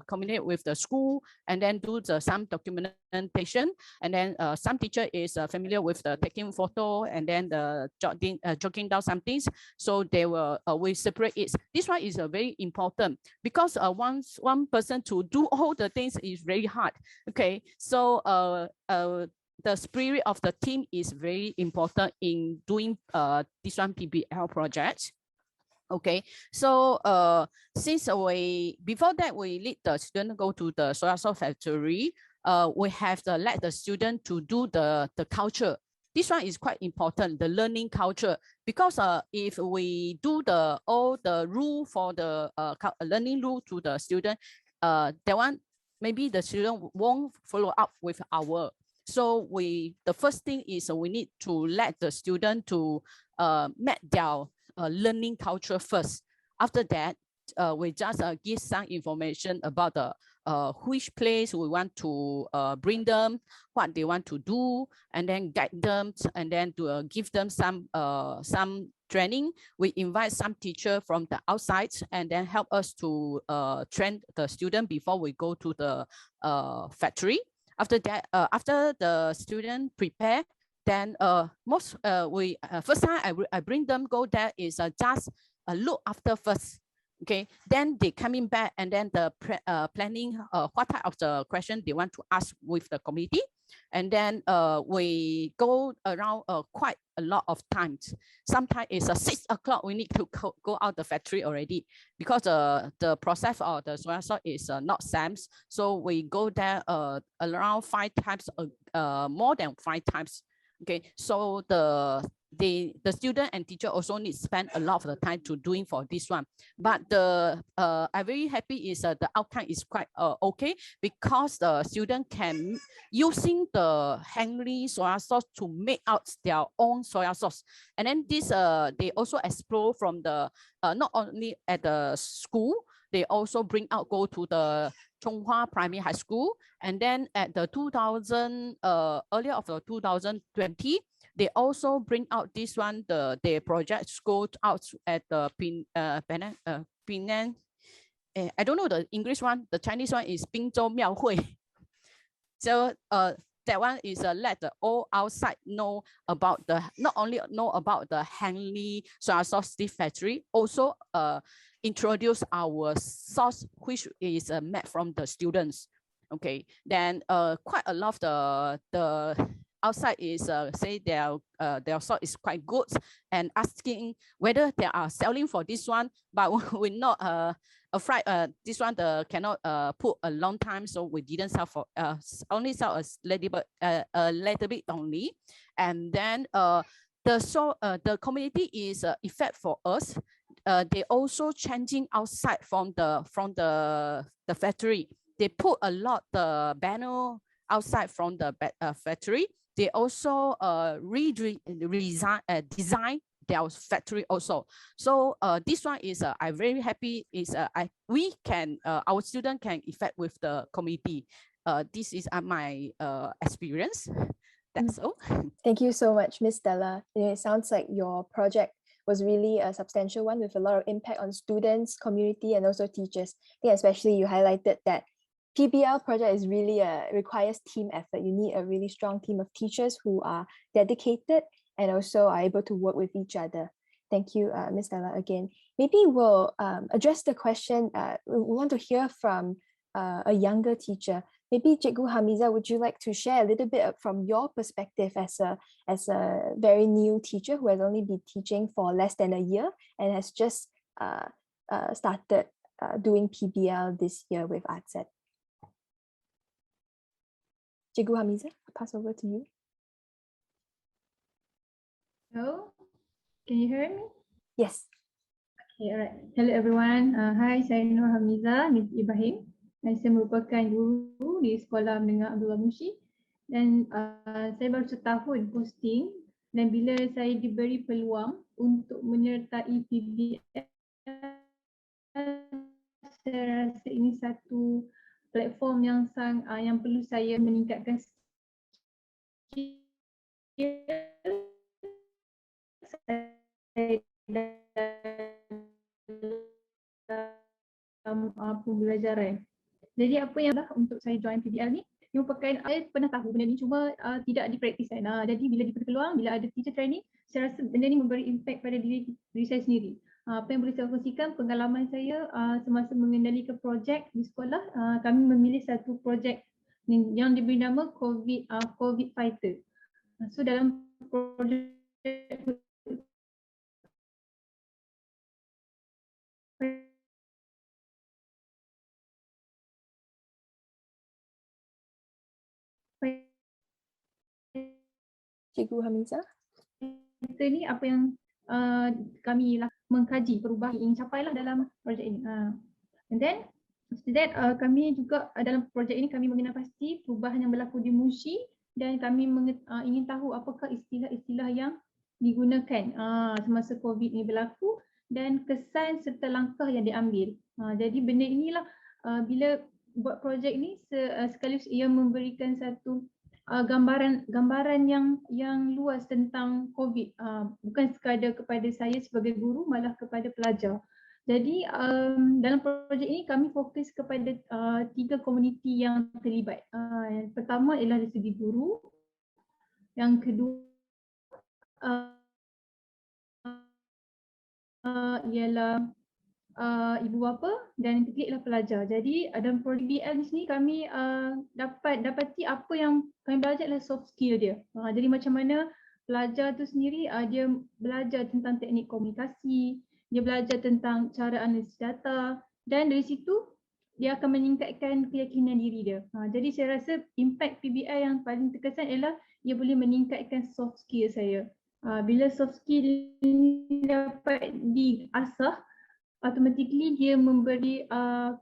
communicate with the school and then do some documentation. And then some teacher is familiar with the taking photo and then the jotting down some things. So they will we separate it. This one is very important because one person to do all the things is very hard. Okay, so the spirit of the team is very important in doing this one PBL project. Okay, so since before that we lead the student go to the soya sauce factory, we have let the student to do the culture. This one is quite important, the learning culture, because if we do all the rule for the learning rule to the student, that one maybe the student won't follow up with our. So the first thing is we need to let the student to met their learning culture first. After that, we just give some information about the which place we want to bring them, what they want to do, and then guide them, and then to give them some training. We invite some teacher from the outside and then help us to train the student before we go to the factory. After that, after the student prepare, then first time I bring them go there is just look after first. Okay, then they coming back and then the planning what type of the question they want to ask with the committee, and then we go around quite a lot of times. Sometimes it's 6 o'clock we need to go out the factory already because the process of the soya sauce is not same. So we go there around 5 times, more than 5 times. Okay, so the student and teacher also need to spend a lot of the time to doing for this one. But I'm very happy is the outcome is quite okay, because the student can using the Henley soya sauce to make out their own soya sauce. And then this they also explore from the not only at the school, they also go to the Chonghua Primary High School, and then at the earlier of the 2020, they also bring out this one. Their projects go out at the Penang. I don't know the English one. The Chinese one is Bingzhou Miaohui. So that one is let the all outside know about not only know about the Henley soya sauce stick factory, also introduce our sauce which is made from the students. Okay, then quite a lot of the outside is say their sauce is quite good and asking whether they are selling for this one, but we're not afraid this one cannot put a long time, so we didn't sell for only sell a little bit only. And then the community is effect for us. They also changing outside from the factory. They put a lot the banner outside from the factory. They also design their factory also. So this one is I'm very happy is we can our student can effect with the community. This is my experience. That's all. Thank you so much, Miss Stella. It sounds like your project was really a substantial one with a lot of impact on students, community, and also teachers. I think especially you highlighted that PBL project is really requires team effort. You need a really strong team of teachers who are dedicated and also are able to work with each other. Thank you, Ms. Stella, again. Maybe we'll address the question. We want to hear from a younger teacher. Maybe Cikgu Hamiza, would you like to share a little bit from your perspective as a very new teacher who has only been teaching for less than a year and has just started doing PBL this year with ArtSet? Cikgu Hamiza, I'll pass over to you. Hello, can you hear me? Yes. Okay, alright. Hello everyone. Hi, saya Nur Hamiza binti Ibrahim. Saya merupakan guru di Sekolah Menengah Abdullah Mushi dan saya baru setahun posting, dan bila saya diberi peluang untuk menyertai PBL, saya rasa ini satu platform yang perlu saya meningkatkan skill dalam pembelajaran. Jadi apa yang lah untuk saya join PBL ni, yang merupakan saya pernah tahu benda ni cuma tidak dipraktiskan. Jadi bila dibuka peluang, bila ada teacher training, saya rasa benda ni memberi impact pada diri saya sendiri. Apa yang boleh saya kongsikan, pengalaman saya semasa mengendalikan projek di sekolah, kami memilih satu projek yang diberi nama COVID Fighter. So dalam projek Cikgu Hamizah? Kita ni apa yang kami lah mengkaji perubahan yang capailah dalam projek ini. And then after that kami juga dalam projek ini kami mengenal pasti perubahan yang berlaku di Mushi dan kami ingin tahu apakah istilah-istilah yang digunakan semasa COVID ini berlaku dan kesan serta langkah yang diambil. Jadi benda inilah bila buat projek ni sekaligus ia memberikan satu gambaran yang luas tentang COVID, bukan sekadar kepada saya sebagai guru, malah kepada pelajar. Jadi dalam projek ini kami fokus kepada 3 komuniti yang terlibat. Yang pertama ialah dari segi guru, yang kedua ialah ibu bapa dan yang ketiga ialah pelajar. Jadi dalam projek BL di sini kami dapati apa yang kami belajar adalah soft skill dia. Jadi macam mana pelajar tu sendiri dia belajar tentang teknik komunikasi, dia belajar tentang cara analisis data dan dari situ dia akan meningkatkan keyakinan diri dia. Jadi saya rasa impact PBL yang paling terkesan ialah ia boleh meningkatkan soft skill saya. Bila soft skill ini dapat diasah, automatically dia memberi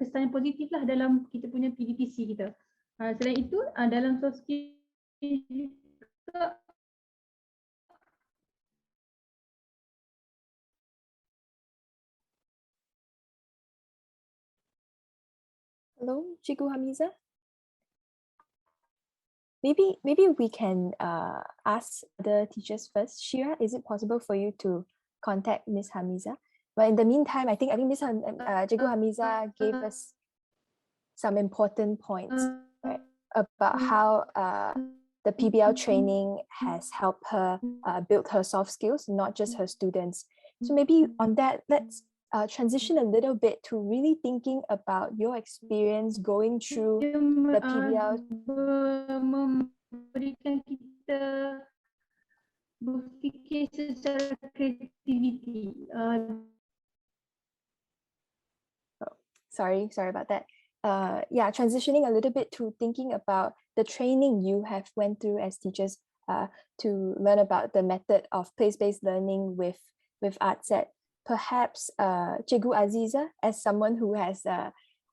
kesan yang positif lah dalam kita punya PDPC kita. Selain itu dalam soft skill juga Hello, Cikgu Hamizah? Maybe we can ask the teachers first. Shira, is it possible for you to contact Miss Hamizah? But in the meantime, I think Miss Cikgu Hamizah gave us some important points, right, about how the PBL training has helped her build her soft skills, not just her students. So maybe on that, let's transition a little bit to really thinking about your experience going through the PBL. Memberikan kita berfikir secara kreativiti. Sorry about that. Yeah, transitioning a little bit to thinking about the training you have went through as teachers to learn about the method of place-based learning with ArtSet. Perhaps Cikgu Aziza, as someone who has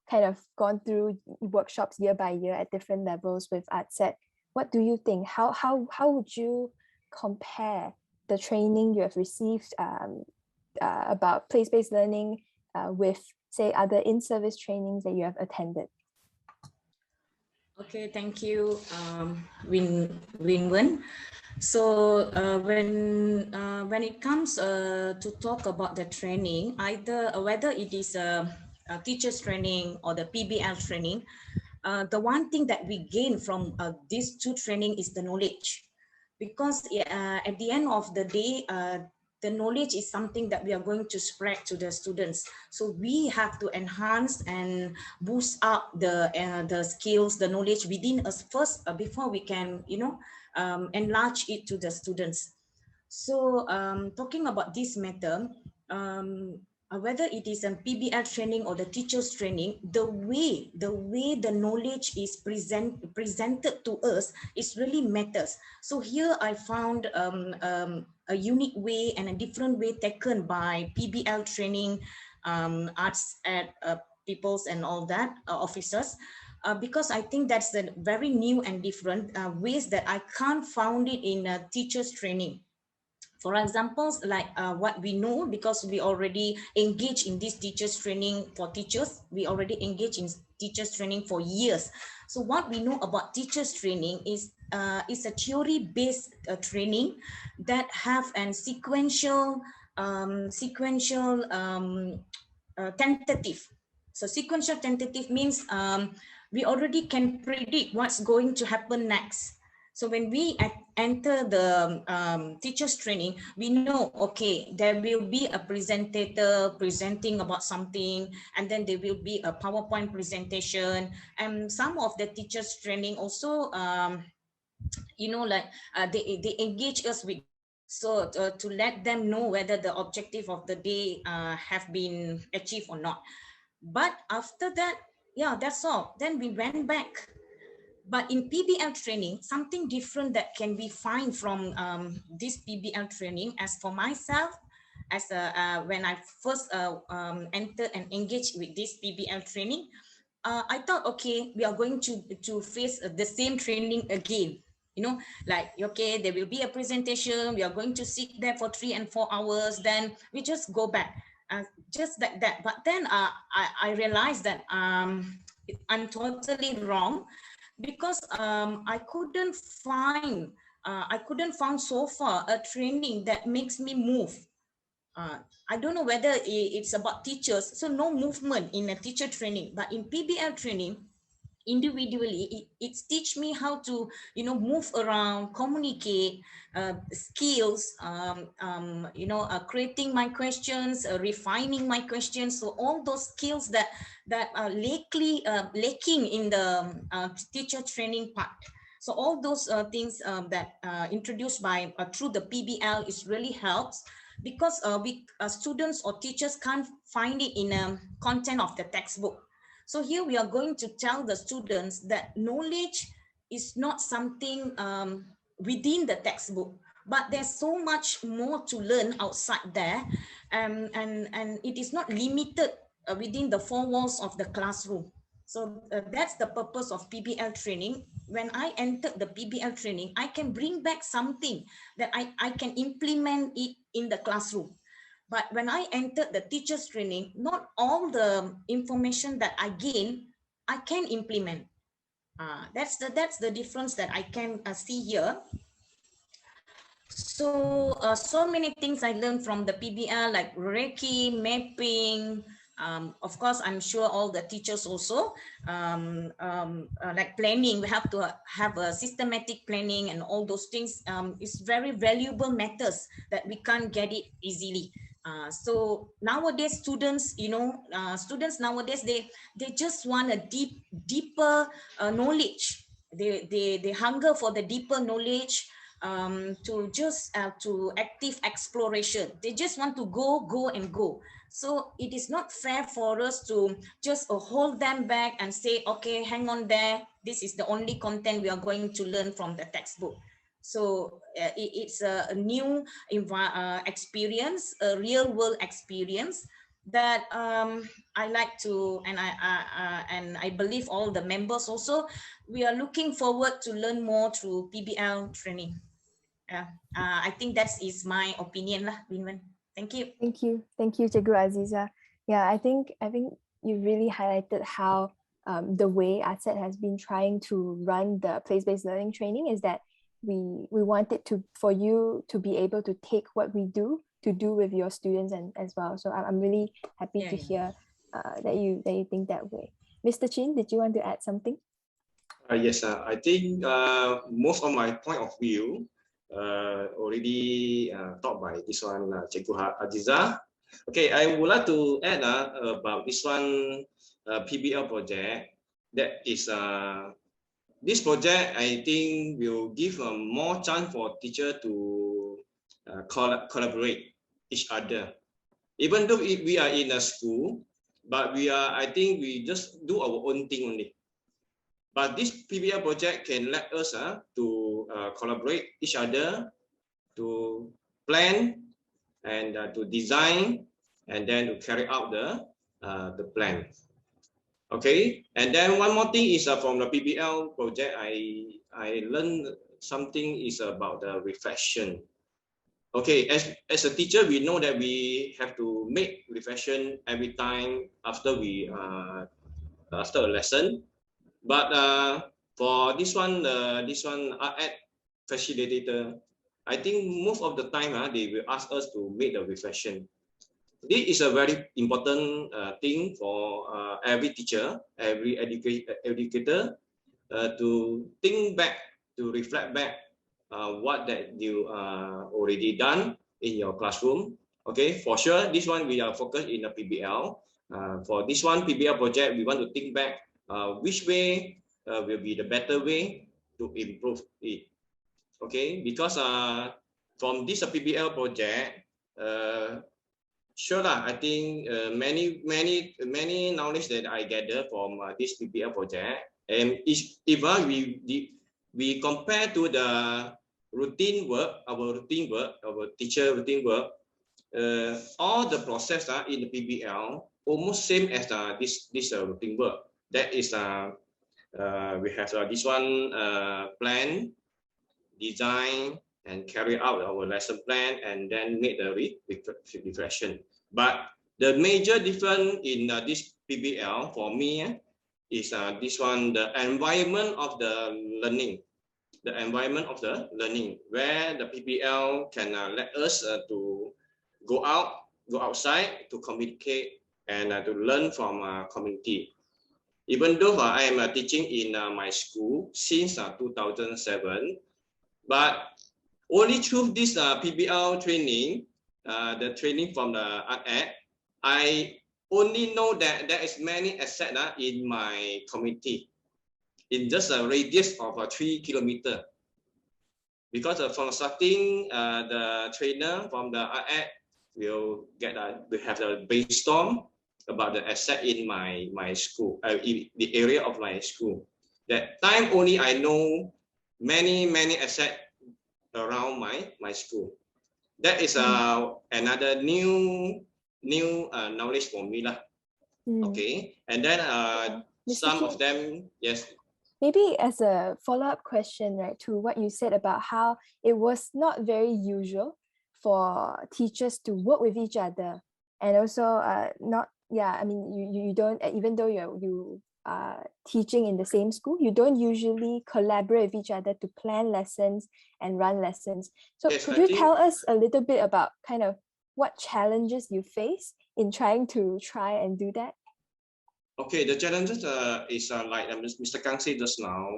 kind of gone through workshops year by year at different levels with ArtSet, what do you think? How would you compare the training you have received about place-based learning with, say, other in-service trainings that you have attended? Okay, thank you, Win-Wen. So when it comes to talk about the training, either whether it is a teacher's training or the PBL training, the one thing that we gain from these two training is the knowledge, because at the end of the day, the knowledge is something that we are going to spread to the students. So we have to enhance and boost up the skills, the knowledge within us first before we can, enlarge it to the students. So talking about this matter, whether it is a PBL training or the teacher's training, the way the knowledge is presented to us is really matters. So here I found a unique way and a different way taken by PBL training arts at peoples and all that officers, because I think that's the very new and different ways that I can't found it in a teacher's training. For examples, like what we know, because we already engage in this teachers training for teachers, we already engage in teachers training for years. So what we know about teachers training is a theory-based training that have an sequential sequential tentative. So sequential tentative means we already can predict what's going to happen next. So when we enter the teacher's training, we know, okay, there will be a presenter presenting about something, and then there will be a PowerPoint presentation. And some of the teachers training also, they engage us with, so to let them know whether the objective of the day have been achieved or not. But after that, yeah, that's all. Then we went back. But in PBL training, something different that can be found from this PBL training, as for myself, as when I first entered and engaged with this PBL training, I thought, okay, we are going to face the same training again. You know, like, okay, there will be a presentation, we are going to sit there for 3 and 4 hours, then we just go back, just like that. But then I realized that I'm totally wrong, because I couldn't find so far a training that makes me move. I don't know whether it's about teachers, so no movement in a teacher training, but in PBL training, individually, it teach me how to, move around, communicate, skills, creating my questions, refining my questions. So all those skills that are lacking in the teacher training part. So all those things that introduced by through the PBL is really helps, because students or teachers can't find it in content of the textbook. So here we are going to tell the students that knowledge is not something within the textbook, but there's so much more to learn outside there, and it is not limited within the 4 walls of the classroom. So that's the purpose of PBL training. When I entered the PBL training, I can bring back something that I can implement it in the classroom. But when I entered the teacher's training, not all the information that I gain, I can implement. That's the difference that I can see here. So so many things I learned from the PBL, like Reiki, mapping. Of course, I'm sure all the teachers also, like planning, we have to have a systematic planning, and all those things is very valuable matters that we can't get it easily. So nowadays, students, students nowadays, they just want a deeper knowledge. They hunger for the deeper knowledge, to just to active exploration. They just want to go and go. So it is not fair for us to just hold them back and say, okay, hang on there, this is the only content we are going to learn from the textbook. So it's a new experience, a real world experience that I like to, and I believe all the members also, we are looking forward to learn more through PBL training. I think that is my opinion lah, Winwen. Thank you. Thank you, Cikgu Aziza. Yeah, I think you really highlighted how the way ASET has been trying to run the place-based learning training is that we want it for you to be able to take what we do to do with your students and as well. So I'm really happy to hear that you think that way. Mr. Chin, did you want to add something? Yes, I think most of my point of view already taught by this one, Cikgu Aziza. Okay, I would like to add about this one PBL project. That is this project, I think, will give more chance for teacher to collaborate each other. Even though we are in a school, but I think we just do our own thing only. But this PBL project can let us to collaborate each other, to plan and to design, and then to carry out the plan. Okay, and then one more thing is from the PBL project, I learned something is about the reflection. Okay, as a teacher, we know that we have to make reflection every time after after a lesson. But for this one art facilitator, I think most of the time they will ask us to make the reflection. This is a very important thing for every teacher, every educator to think back, to reflect back what that you already done in your classroom. Okay, for sure, this one we are focused in the PBL. For this one PBL project, we want to think back which way will be the better way to improve it. Okay, because from this PBL project, sure lah, I think many knowledge that I gather from this PBL project, and if we compare to the routine work, our teacher routine work, all the process in the PBL almost same as this routine work. That is we have this one plan, design, and carry out our lesson plan, and then make the reflection. But the major difference in this PBL for me is this one, the environment of the learning. The environment of the learning, where the PBL can let us to go outside to communicate and to learn from community. Even though I am teaching in my school since 2007, but only through this PBL training, the training from the art, I only know that there is many assets in my community, in just a radius of 3 kilometers. Because from starting, the trainer from the art will have a brainstorm about the asset in my school, in the area of my school. That time only I know many assets around my school. That is another new knowledge for me lah. Okay, and then some of them, yes. Maybe as a follow-up question, right, to what you said about how it was not very usual for teachers to work with each other, and also I mean, you don't, even though you teaching in the same school, you don't usually collaborate with each other to plan lessons and run lessons. So yes, could you tell us a little bit about kind of what challenges you face in trying and do that? Okay, the challenges is like Mr. Kang said just now,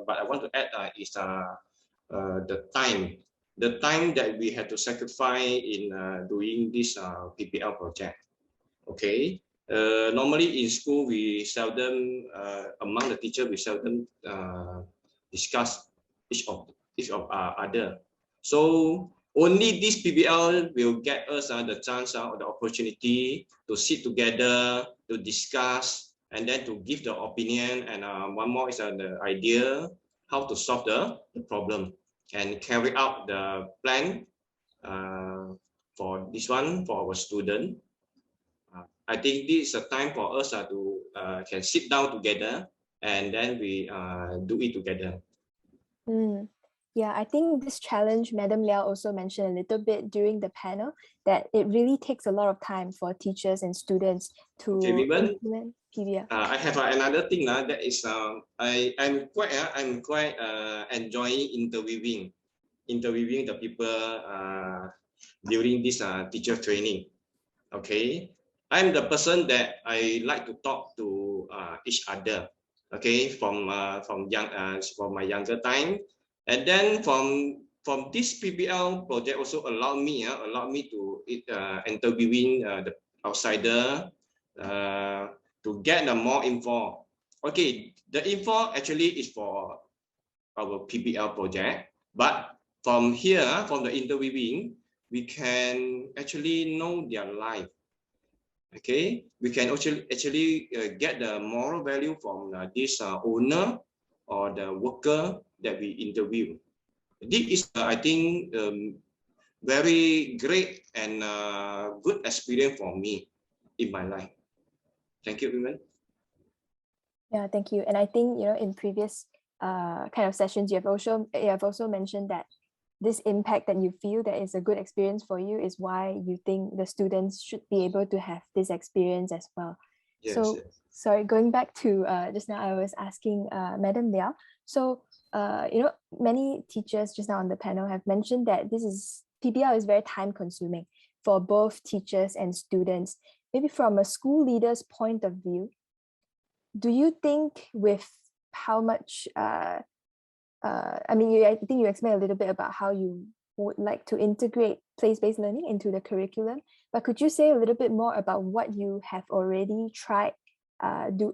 but I want to add is the time that we had to sacrifice in doing this PPL project. Okay, normally in school we seldom among the teachers we seldom discuss each of other. So only this PBL will get us the chance or the opportunity to sit together, to discuss, and then to give the opinion. And one more is the idea how to solve the problem and carry out the plan for this one for our student. I think this is a time for us to can sit down together and then we do it together. Yeah, I think this challenge, Madam Liao also mentioned a little bit during the panel, that it really takes a lot of time for teachers and students to implement PBL. I have another thing that is I'm quite enjoying interviewing the people during this teacher training. Okay, I'm the person that I like to talk to each other. Okay, from my younger time. And then from this PBL project also allowed me to interviewing the outsider to get more info. Okay, the info actually is for our PBL project, but from here, from the interviewing, we can actually know their life. Okay, we can actually get the moral value from this owner or the worker that we interview. This is, I think, very great and good experience for me in my life. Thank you, everyone. Yeah, thank you. And I think, in previous kind of sessions, you have also mentioned that this impact that you feel that is a good experience for you is why you think the students should be able to have this experience as well. Yes, so, yes. Sorry, going back to just now, I was asking Madam Liao. So many teachers just now on the panel have mentioned that PBL is very time consuming for both teachers and students. Maybe from a school leader's point of view, do you think with how much, I think you explained a little bit about how you would like to integrate place-based learning into the curriculum, but could you say a little bit more about what you have already tried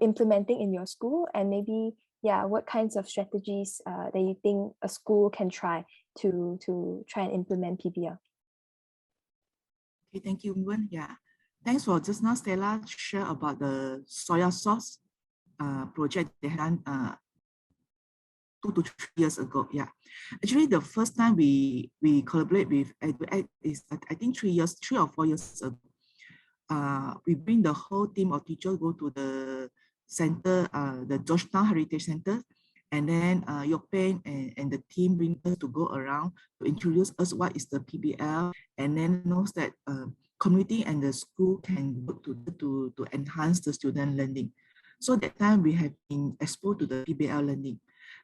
implementing in your school, and maybe what kinds of strategies that you think a school can try to try and implement PBL? Okay, thank you, Nguyen. Yeah, thanks for just now Stella share about the soya sauce project they had done 2 to 3 years ago. Yeah, actually the first time we collaborate with EduEd is I think 3 or 4 years ago. We bring the whole team of teachers go to the center, the Georgetown Heritage Center, and then Yokpen and the team bring us to go around to introduce us what is the PBL, and then knows that community and the school can work to enhance the student learning. So that time we have been exposed to the PBL learning.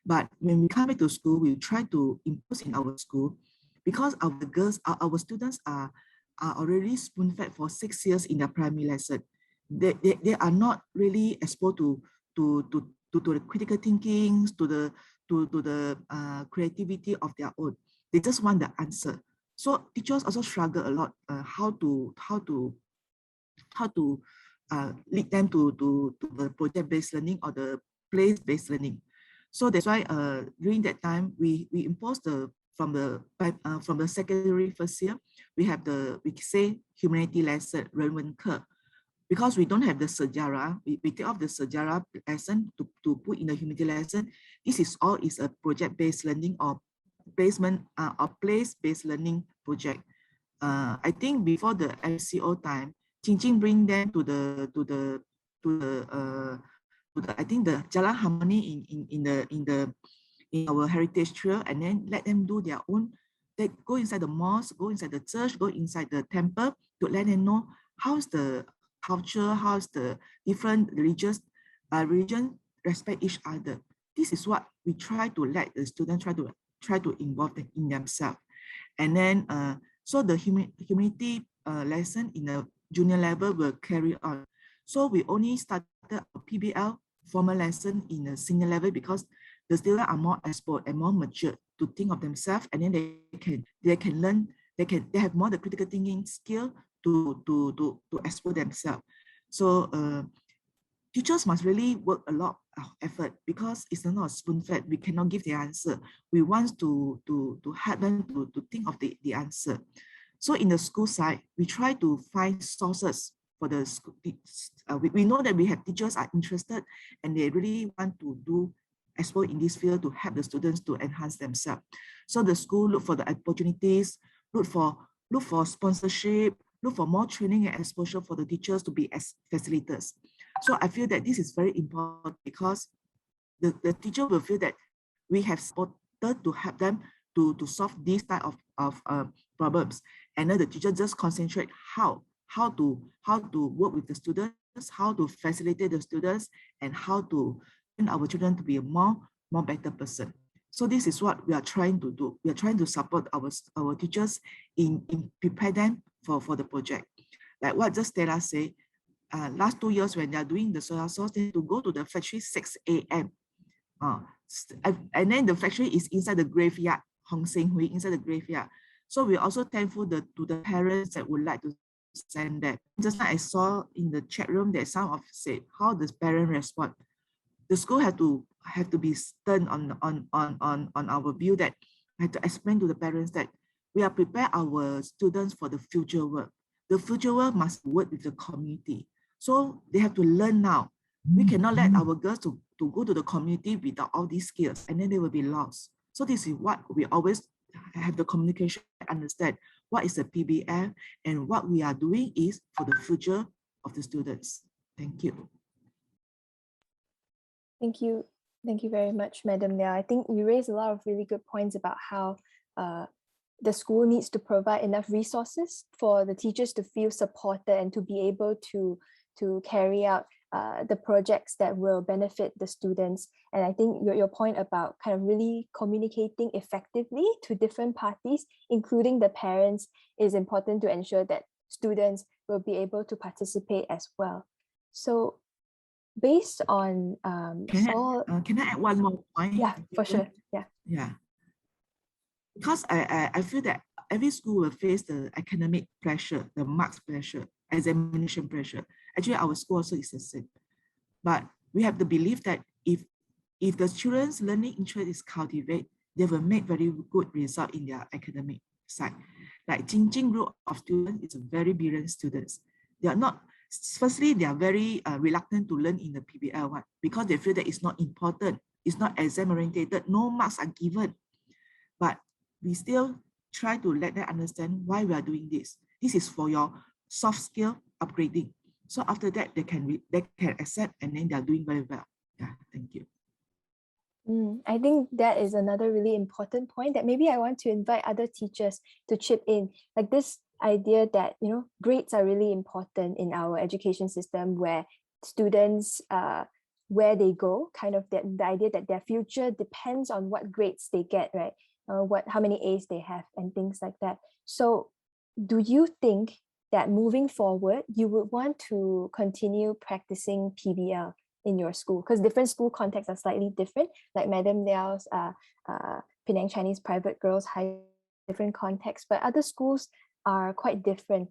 But when we come back to school, we try to impose in our school, because our students are already spoon-fed for 6 years in their primary lesson. They are not really exposed to the critical thinking, to the creativity of their own. They just want the answer. So teachers also struggle a lot how to lead them to the project-based learning or the place-based learning. So that's why during that time we imposed from the secondary first year, we have we say humanity lesson, 人文课. Because we don't have the sejarah, we take off the sejarah lesson to put in the humanity lesson. This is a project-based learning or placement or place-based learning project. I think before the MCO time, Chin bring them to I think the Jalan Harmony in our heritage trail, and then let them do their own. They go inside the mosque, go inside the church, go inside the temple to let them know how's the culture, how's the different religion respect each other. This is what we try to let the students try to involve in themselves. And then so the humanity lesson in the junior level will carry on. So we only started a PBL formal lesson in a senior level because the students are more exposed and more mature to think of themselves, and then they can learn, they have more the critical thinking skill to explore themselves. So teachers must really work a lot of effort, because it's not spoon-fed. We cannot give the answer. We want to help them to think of the answer. So in the school side, we try to find sources for the school. We know that we have teachers are interested and they really want to explore in this field to help the students to enhance themselves. So the school look for the opportunities, look for sponsorship, look for more training and exposure for the teachers to be as facilitators. So I feel that this is very important, because the teacher will feel that we have supported to help them to solve these type of problems, and then the teacher just concentrate how to work with the students, how to facilitate the students, and how to train our children to be a more better person. So this is what we are trying to do. We are trying to support our teachers in prepare them for the project. Like what just Stella said, last 2 years when they are doing the soya sauce, they have to go to the factory 6 a.m. And then the factory is inside the graveyard, Hong Seng Hui, inside the graveyard. So we're also thankful to the parents that would like to send that. Just like I saw in the chat room that some of said, how does parent respond? The school have to be stern on our view, that I have to explain to the parents that we are prepare our students for the future work. The future work must work with the community. So they have to learn now. We cannot let our girls to go to the community without all these skills, and then they will be lost. So this is what we always have the communication, understand what is the PBL, and what we are doing is for the future of the students. Thank you. Thank you. Thank you very much, Madam Liao. I think you raised a lot of really good points about how the school needs to provide enough resources for the teachers to feel supported and to be able to carry out the projects that will benefit the students. And I think your point about kind of really communicating effectively to different parties, including the parents, is important to ensure that students will be able to participate as well. So based on can I add one more point? Yeah, for sure. Yeah. Yeah. Because I feel that every school will face the academic pressure, the marks pressure, examination pressure. Actually, our school also is the same. But we have to believe that if the children's learning interest is cultivated, they will make very good result in their academic side. Like Jingjing group of students is a very brilliant students. They are not, firstly, they are very reluctant to learn in the PBL one because they feel that it's not important, it's not exam orientated, no marks are given. But we still try to let them understand why we are doing this. This is for your soft skill upgrading. So after that, they can accept, and then they are doing very well. Yeah, thank you. I think that is another really important point that maybe I want to invite other teachers to chip in. Like this idea that, you know, grades are really important in our education system, where students, where they go, kind of the idea that their future depends on what grades they get, right? How many A's they have and things like that. So do you think that moving forward, you would want to continue practicing PBL in your school? Because different school contexts are slightly different, like Madam Liao's Penang Chinese Private Girls High, different context, but other schools are quite different.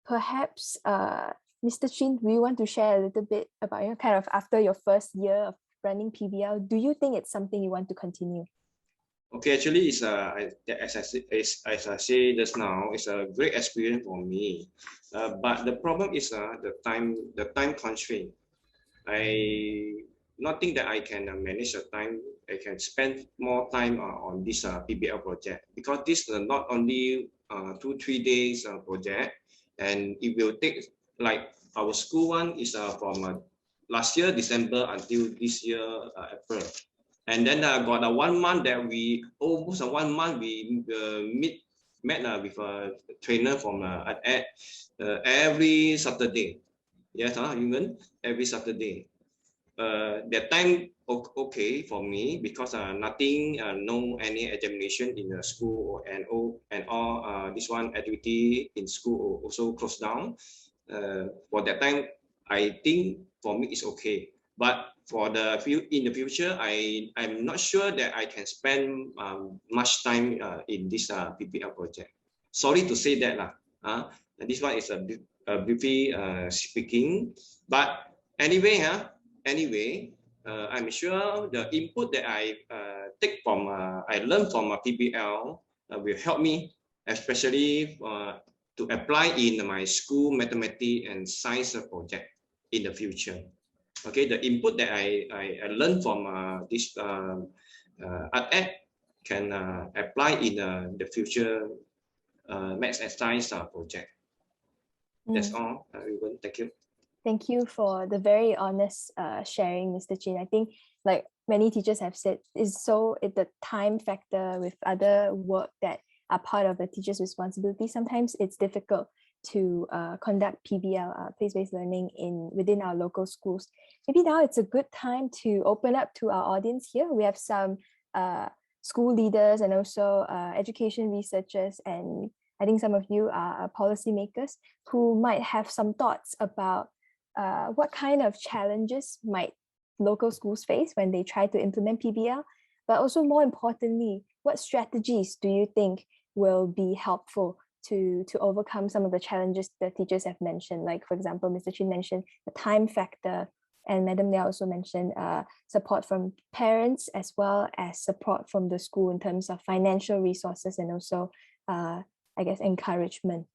Perhaps, Mr. Chin, do you want to share a little bit about, you know, kind of after your first year of running PBL, do you think it's something you want to continue? Okay, actually, it's as I say just now, it's a great experience for me. But the problem is the time constraint. I not think that I can manage the time. I can spend more time on this PBL project, because this is not only 2-3 days project, and it will take, like our school one is from last year December until this year April. And then got 1 month that we almost 1 month we met with a trainer from every Saturday. Yes, even every Saturday. That time okay for me, because nothing, no any examination in the school, and all this one activity in school also closed down. For that time, I think for me it's okay. But for in the future, I'm not sure that I can spend much time in this PPL project. Sorry to say that this one is a briefly speaking. But anyway, I'm sure the input that I take from I learned from PBL will help me, especially to apply in my school mathematics and science project in the future. Okay, the input that I learned from this art app can apply in the future maths and science project. That's all, everyone. Thank you. Thank you for the very honest sharing, Mr. Chin. I think, like many teachers have said, is the time factor with other work that are part of the teacher's responsibility. Sometimes it's difficult to conduct PBL, place-based learning within our local schools. Maybe now it's a good time to open up to our audience here. We have some school leaders and also education researchers, and I think some of you are policymakers who might have some thoughts about what kind of challenges might local schools face when they try to implement PBL, but also more importantly, what strategies do you think will be helpful to overcome some of the challenges that teachers have mentioned? Like, for example, Mr. Chin mentioned the time factor, and Madam Liao also mentioned support from parents as well as support from the school in terms of financial resources and also, I guess, encouragement.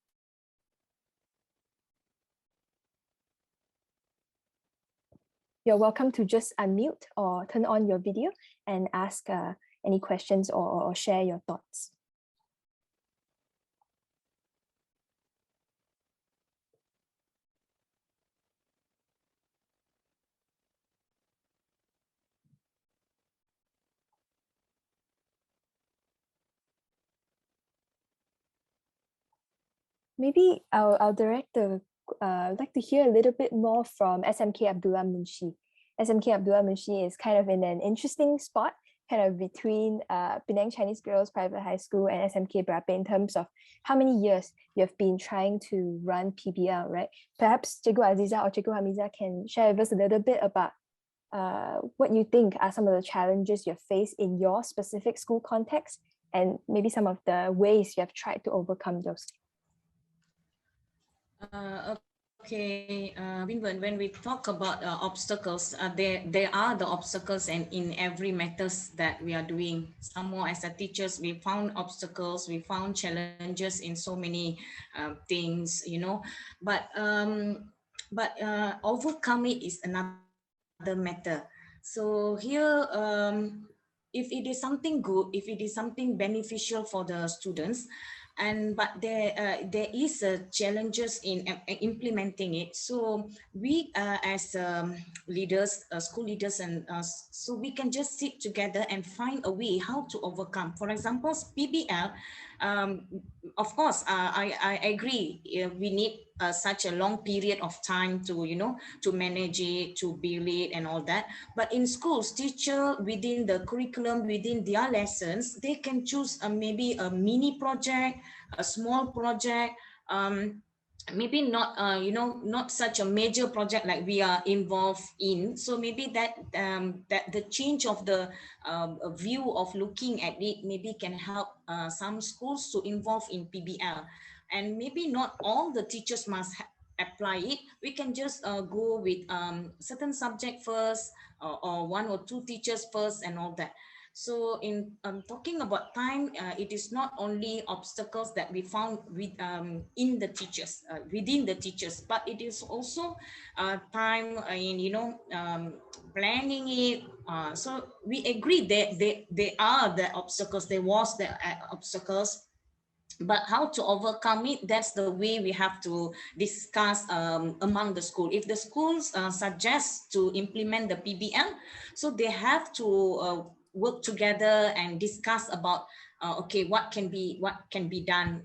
You're welcome to just unmute or turn on your video and ask any questions or share your thoughts. Maybe I'll direct the I'd like to hear a little bit more from SMK Abdullah Munshi. SMK Abdullah Munshi is kind of in an interesting spot, kind of between Penang Chinese Girls Private High School and SMK Berape in terms of how many years you have been trying to run PBL, right? Perhaps Cikgu Aziza or Cikgu Hamiza can share with us a little bit about what you think are some of the challenges you've faced in your specific school context, and maybe some of the ways you have tried to overcome those. Okay, when we talk about obstacles, there are the obstacles, and in every matters that we are doing. Somehow as a teachers, we found obstacles, we found challenges in so many things, you know, but overcome it is another matter. So here, if it is something good, if it is something beneficial for the students, but there is challenges in implementing it. So we as leaders, school leaders, and so we can just sit together and find a way how to overcome. For example, PBL. Of course, I agree. We need such a long period of time to, you know, to manage it, to build it, and all that. But in schools, teacher within the curriculum, within their lessons, they can choose maybe a mini project, a small project. Maybe not, you know, not such a major project like we are involved in. So maybe that that the change of the view of looking at it maybe can help some schools to involve in PBL. And maybe not all the teachers must apply it. We can just go with certain subject first, or one or two teachers first, and all that. So in talking about time, it is not only obstacles that we found with in the teachers, within the teachers, but it is also time in, you know, planning it. So we agree that they are the obstacles, there was the obstacles, but how to overcome it, that's the way we have to discuss among the school. If the schools suggest to implement the PBL, so they have to work together and discuss about okay, what can be done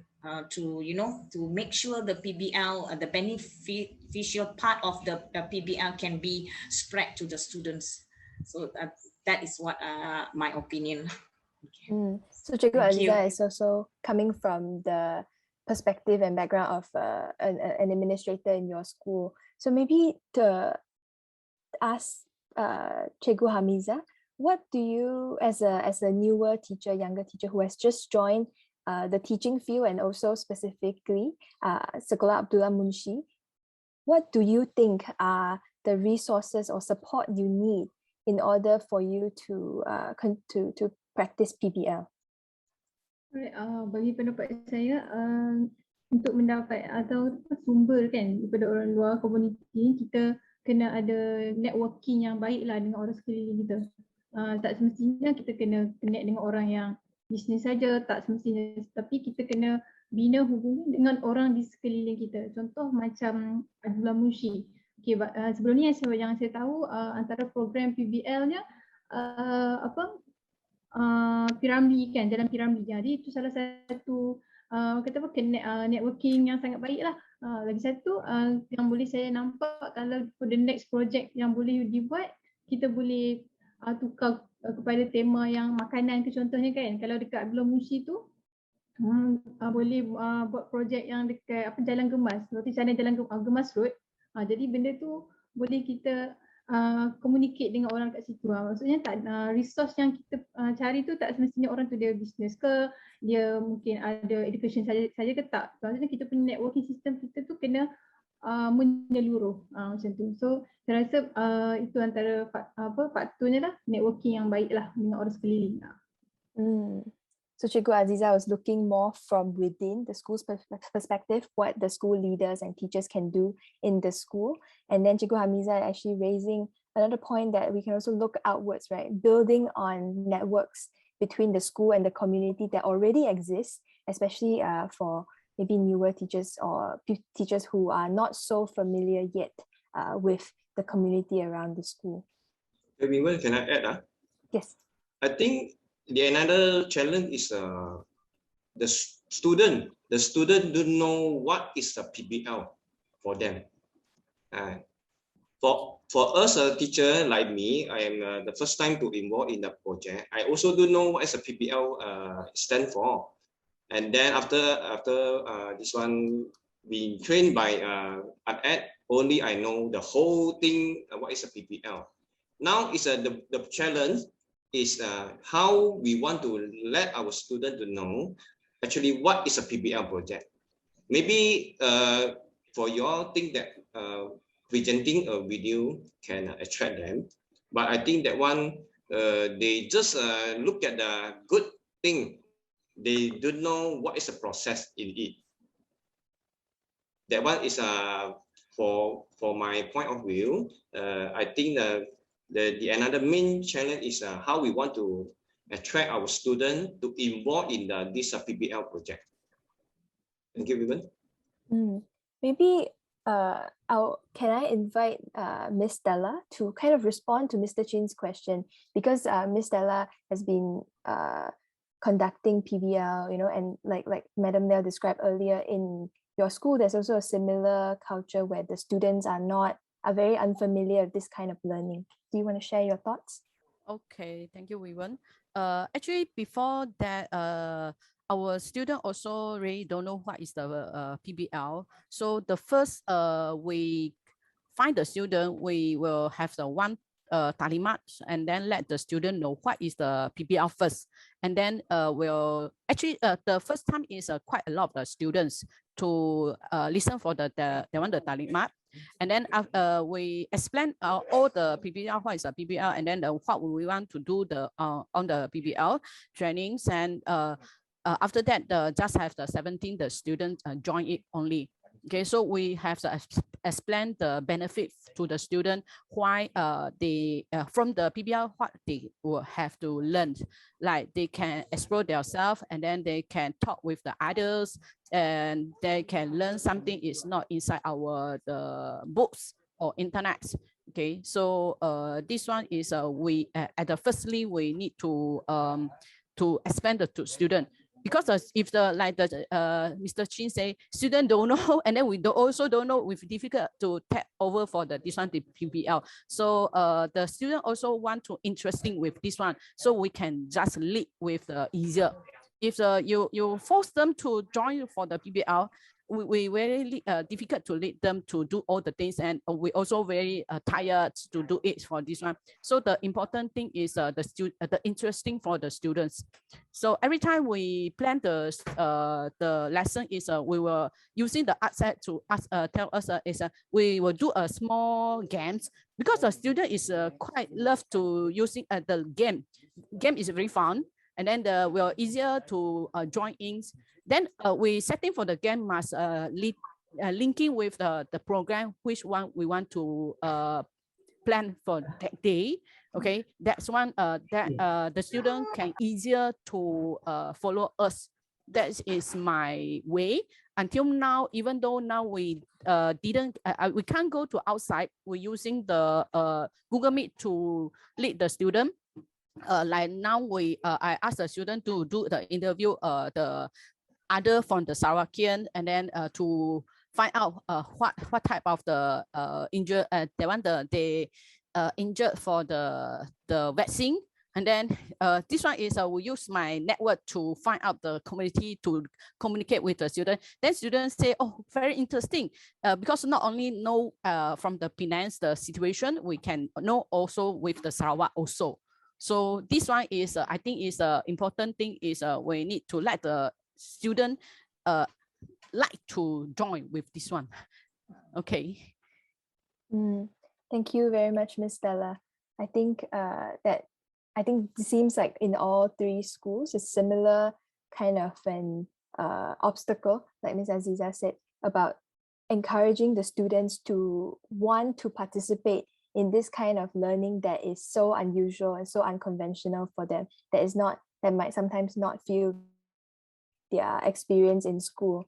to, you know, to make sure the PBL, the beneficial part of the PBL can be spread to the students. So that is what my opinion. So Cikgu Thank you. Aziza is also coming from the perspective and background of an administrator in your school. So maybe to ask Cikgu Hamiza, what do you, as a newer teacher, younger teacher who has just joined the teaching field, and also specifically Sekolah Abdullah Munshi, what do you think are the resources or support you need in order for you to practice PBL? Bagi pendapat saya, untuk mendapat atau sumber kan daripada orang luar komuniti, kita kena ada networking yang baik lah dengan orang sekeliling kita. Tak semestinya kita kena connect dengan orang yang bisnes saja, tak semestinya, tapi kita kena bina hubungan dengan orang di sekeliling kita. Contoh macam Abdullah Munshi. Okay, sebelum ni yang saya tahu antara program PBL-nya Piramli kan, Jalan Piramli. Jadi itu salah satu kata apa, networking yang sangat baik lah. Lagi satu yang boleh saya nampak, kalau for the next project yang boleh dibuat, kita boleh tukar kepada tema yang makanan ke contohnya kan. Kalau dekat Abdullah Munshi tu boleh buat projek yang dekat Jalan Gemas, seperti Jalan Gemas Road. Jadi benda tu boleh kita communicate dengan orang kat situ. Maksudnya tak resource yang kita cari tu tak semestinya orang tu dia business ke, dia mungkin ada education saja ke tak. Maksudnya kita punya networking system kita tu kena menyeluruh macam tu. So saya rasa itu antara faktornya lah, networking yang baik lah dengan orang sekeliling. So Cikgu Aziza was looking more from within the school's perspective, what the school leaders and teachers can do in the school. And then Cikgu Hamiza actually raising another point that we can also look outwards, right? Building on networks between the school and the community that already exists, especially for maybe newer teachers or teachers who are not so familiar yet with the community around the school. Maybe can I add? Yes. I think another challenge is the student. The student don't know what is the PBL. for them. For us, a teacher like me, I am the first time to involve in the project. I also don't know what is a PBL stand for. And then after this one being trained by ed, only I know the whole thing, what is a PBL. Now is the challenge is how we want to let our student to know actually what is a PBL project. Maybe for you all think that presenting a video can attract them, but I think that one they just look at the good thing. They don't know what is the process in it. That one is for my point of view. I think the another main challenge is how we want to attract our students to involve in this PBL project. Thank you, Vivian. Maybe can I invite Miss Stella to kind of respond to Mr. Chin's question, because Miss Stella has been conducting PBL, you know, and like Madam Nell described earlier, in your school there's also a similar culture where the students are very unfamiliar with this kind of learning. Do you want to share your thoughts? Okay, thank you, Vivian. Actually, before that, our student also really don't know what is the PBL. So the first we find the student, we will have the one talimat, and then let the student know what is the PBL first. And then we'll actually the first time is quite a lot of the students to listen for the talimat. And then we explain all the PBL, what is a PBL, and then what we want to do on the PBL trainings. And after that, just have the 17 the students join it only. Okay, so we have to explain the benefit to the student, why they from the PBL, what they will have to learn. Like they can explore themselves, and then they can talk with the others, and they can learn something is not inside the books or internet. Okay, so this one is we at the firstly we need to explain to student. Because if Mr. Chin say student don't know, and then we also don't know, it's difficult to tap over for this one, the PBL. So the student also want to interesting with this one, so we can just lead with easier. If you force them to join for the PBL, we very difficult to lead them to do all the things, and we also very tired to do it for this one. So the important thing is the interesting for the students. So every time we plan the lesson is we were using the art set to tell us we will do a small games, because the student is quite love to using the game. Game is very fun, and then we're easier to join in. Then we setting for the game must linking with the program, which one we want to plan for that day. Okay, that's one that the student can easier to follow us. That is my way until now. Even though now we we can't go to outside, we're using the Google Meet to lead the student. Like now I asked the student to do the interview the other from the Sarakian, and then to find out what type of the injured they injured for the vaccine. And then this one is we use my network to find out the community to communicate with the student. Then students say, oh, very interesting, because not only know from the Penang the situation, we can know also with the Sarawak also. So this one is I think is important thing is we need to let the student like to join with this one. Okay. Thank you very much, Miss Stella. I think it seems like in all three schools, a similar kind of an obstacle, like Ms. Aziza said, about encouraging the students to want to participate in this kind of learning that is so unusual and so unconventional for them, that might sometimes not feel their experience in school.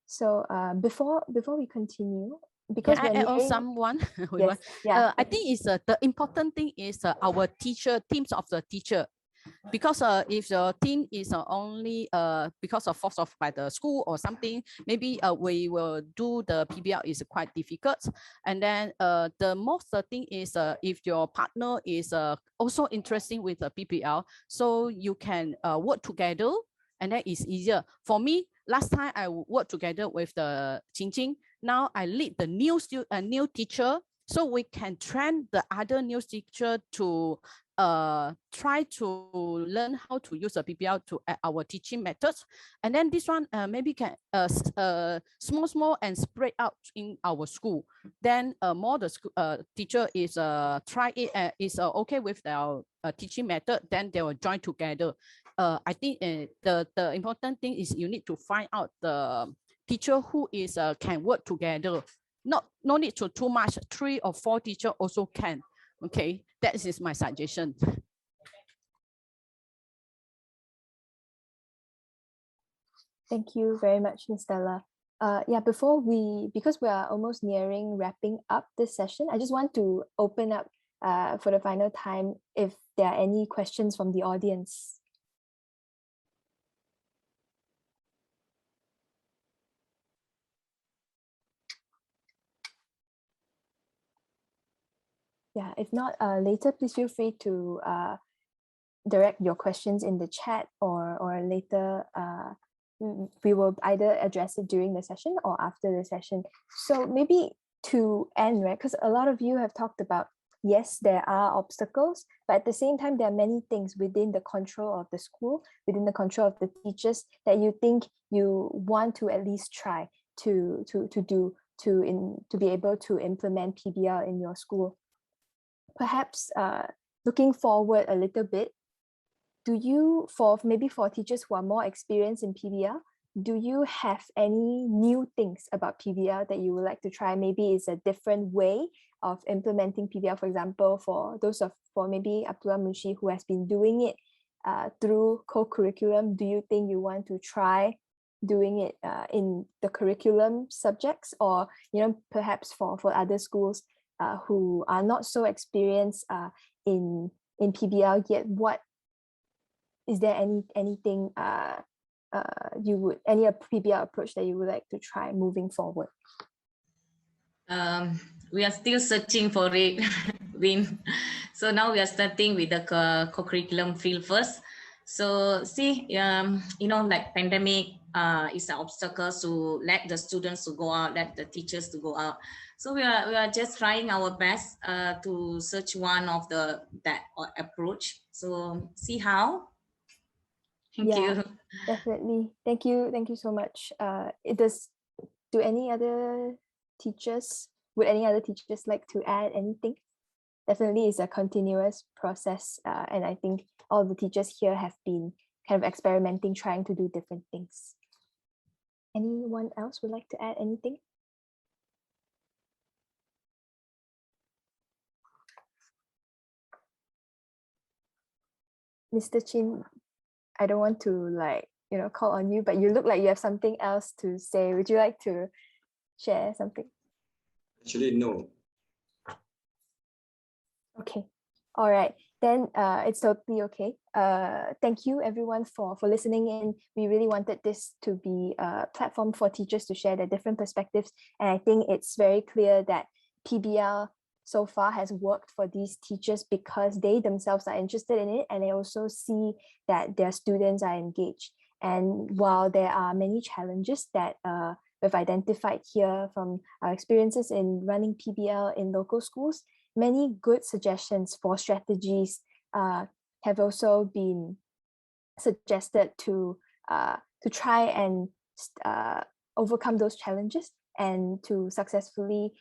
So before we continue, because can I add on someone? Yes, yeah. I think it's the important thing is our teams of the teacher. Because if the team is only because of force of by the school or something, maybe we will do the PBL is quite difficult. And then the most thing is if your partner is also interested with the PBL, so you can work together, and that is easier. For me, last time I worked together with the Qing. Now I lead the new teacher, so we can train the other new teacher to try to learn how to use a PBL to our teaching methods. And then this one maybe can small and spread out in our school. Then more the school teacher is try it is okay with our teaching method, then they will join together. I think the important thing is you need to find out the teacher who is can work together. No need to too much. 3 or 4 teacher also can. Okay, that is my suggestion. Thank you very much, Ms. Stella. Yeah, because we are almost nearing wrapping up this session, I just want to open up for the final time if there are any questions from the audience. Yeah, if not, later, please feel free to direct your questions in the chat, or later we will either address it during the session or after the session. So maybe to end, right, because a lot of you have talked about, yes, there are obstacles, but at the same time, there are many things within the control of the school, within the control of the teachers, that you think you want to at least try to do to be able to implement PBL in your school. Perhaps looking forward a little bit, do you, for teachers who are more experienced in PBL, do you have any new things about PBL that you would like to try? Maybe it's a different way of implementing PBL, for example, for maybe Abdullah Munshi, who has been doing it through co-curriculum. Do you think you want to try doing it in the curriculum subjects, or perhaps for other schools who are not so experienced in PBL yet? What is there anything any PBL approach that you would like to try moving forward? We are still searching for it, Win. So now we are starting with the co-curriculum field first. So see, like pandemic is an obstacle to let the students to go out, let the teachers to go out. So we are just trying our best to search one of that approach. So see how. Thank you. Definitely. Thank you so much. Would any other teachers like to add anything? Definitely is a continuous process, and I think all the teachers here have been kind of experimenting, trying to do different things. Anyone else would like to add anything? Mr. Chin, I don't want to call on you, but you look like you have something else to say. Would you like to share something? Actually, no. Okay. All right. Then it's totally okay. Thank you everyone for listening in. We really wanted this to be a platform for teachers to share their different perspectives. And I think it's very clear that PBL so far has worked for these teachers because they themselves are interested in it, and they also see that their students are engaged. And while there are many challenges that we've identified here from our experiences in running PBL in local schools, many good suggestions for strategies have also been suggested to try and overcome those challenges and to successfully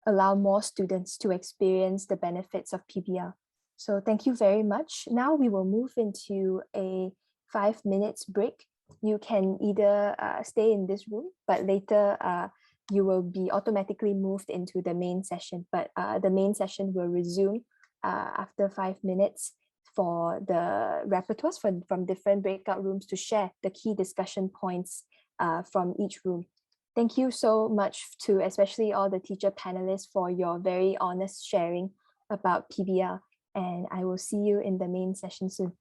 allow more students to experience the benefits of PBL. So thank you very much. Now we will move into a 5 minutes break. You can either stay in this room, but later you will be automatically moved into the main session. But the main session will resume after 5 minutes for the rapporteurs from different breakout rooms to share the key discussion points from each room. Thank you so much to especially all the teacher panelists for your very honest sharing about PBL. and I will see you in the main session soon.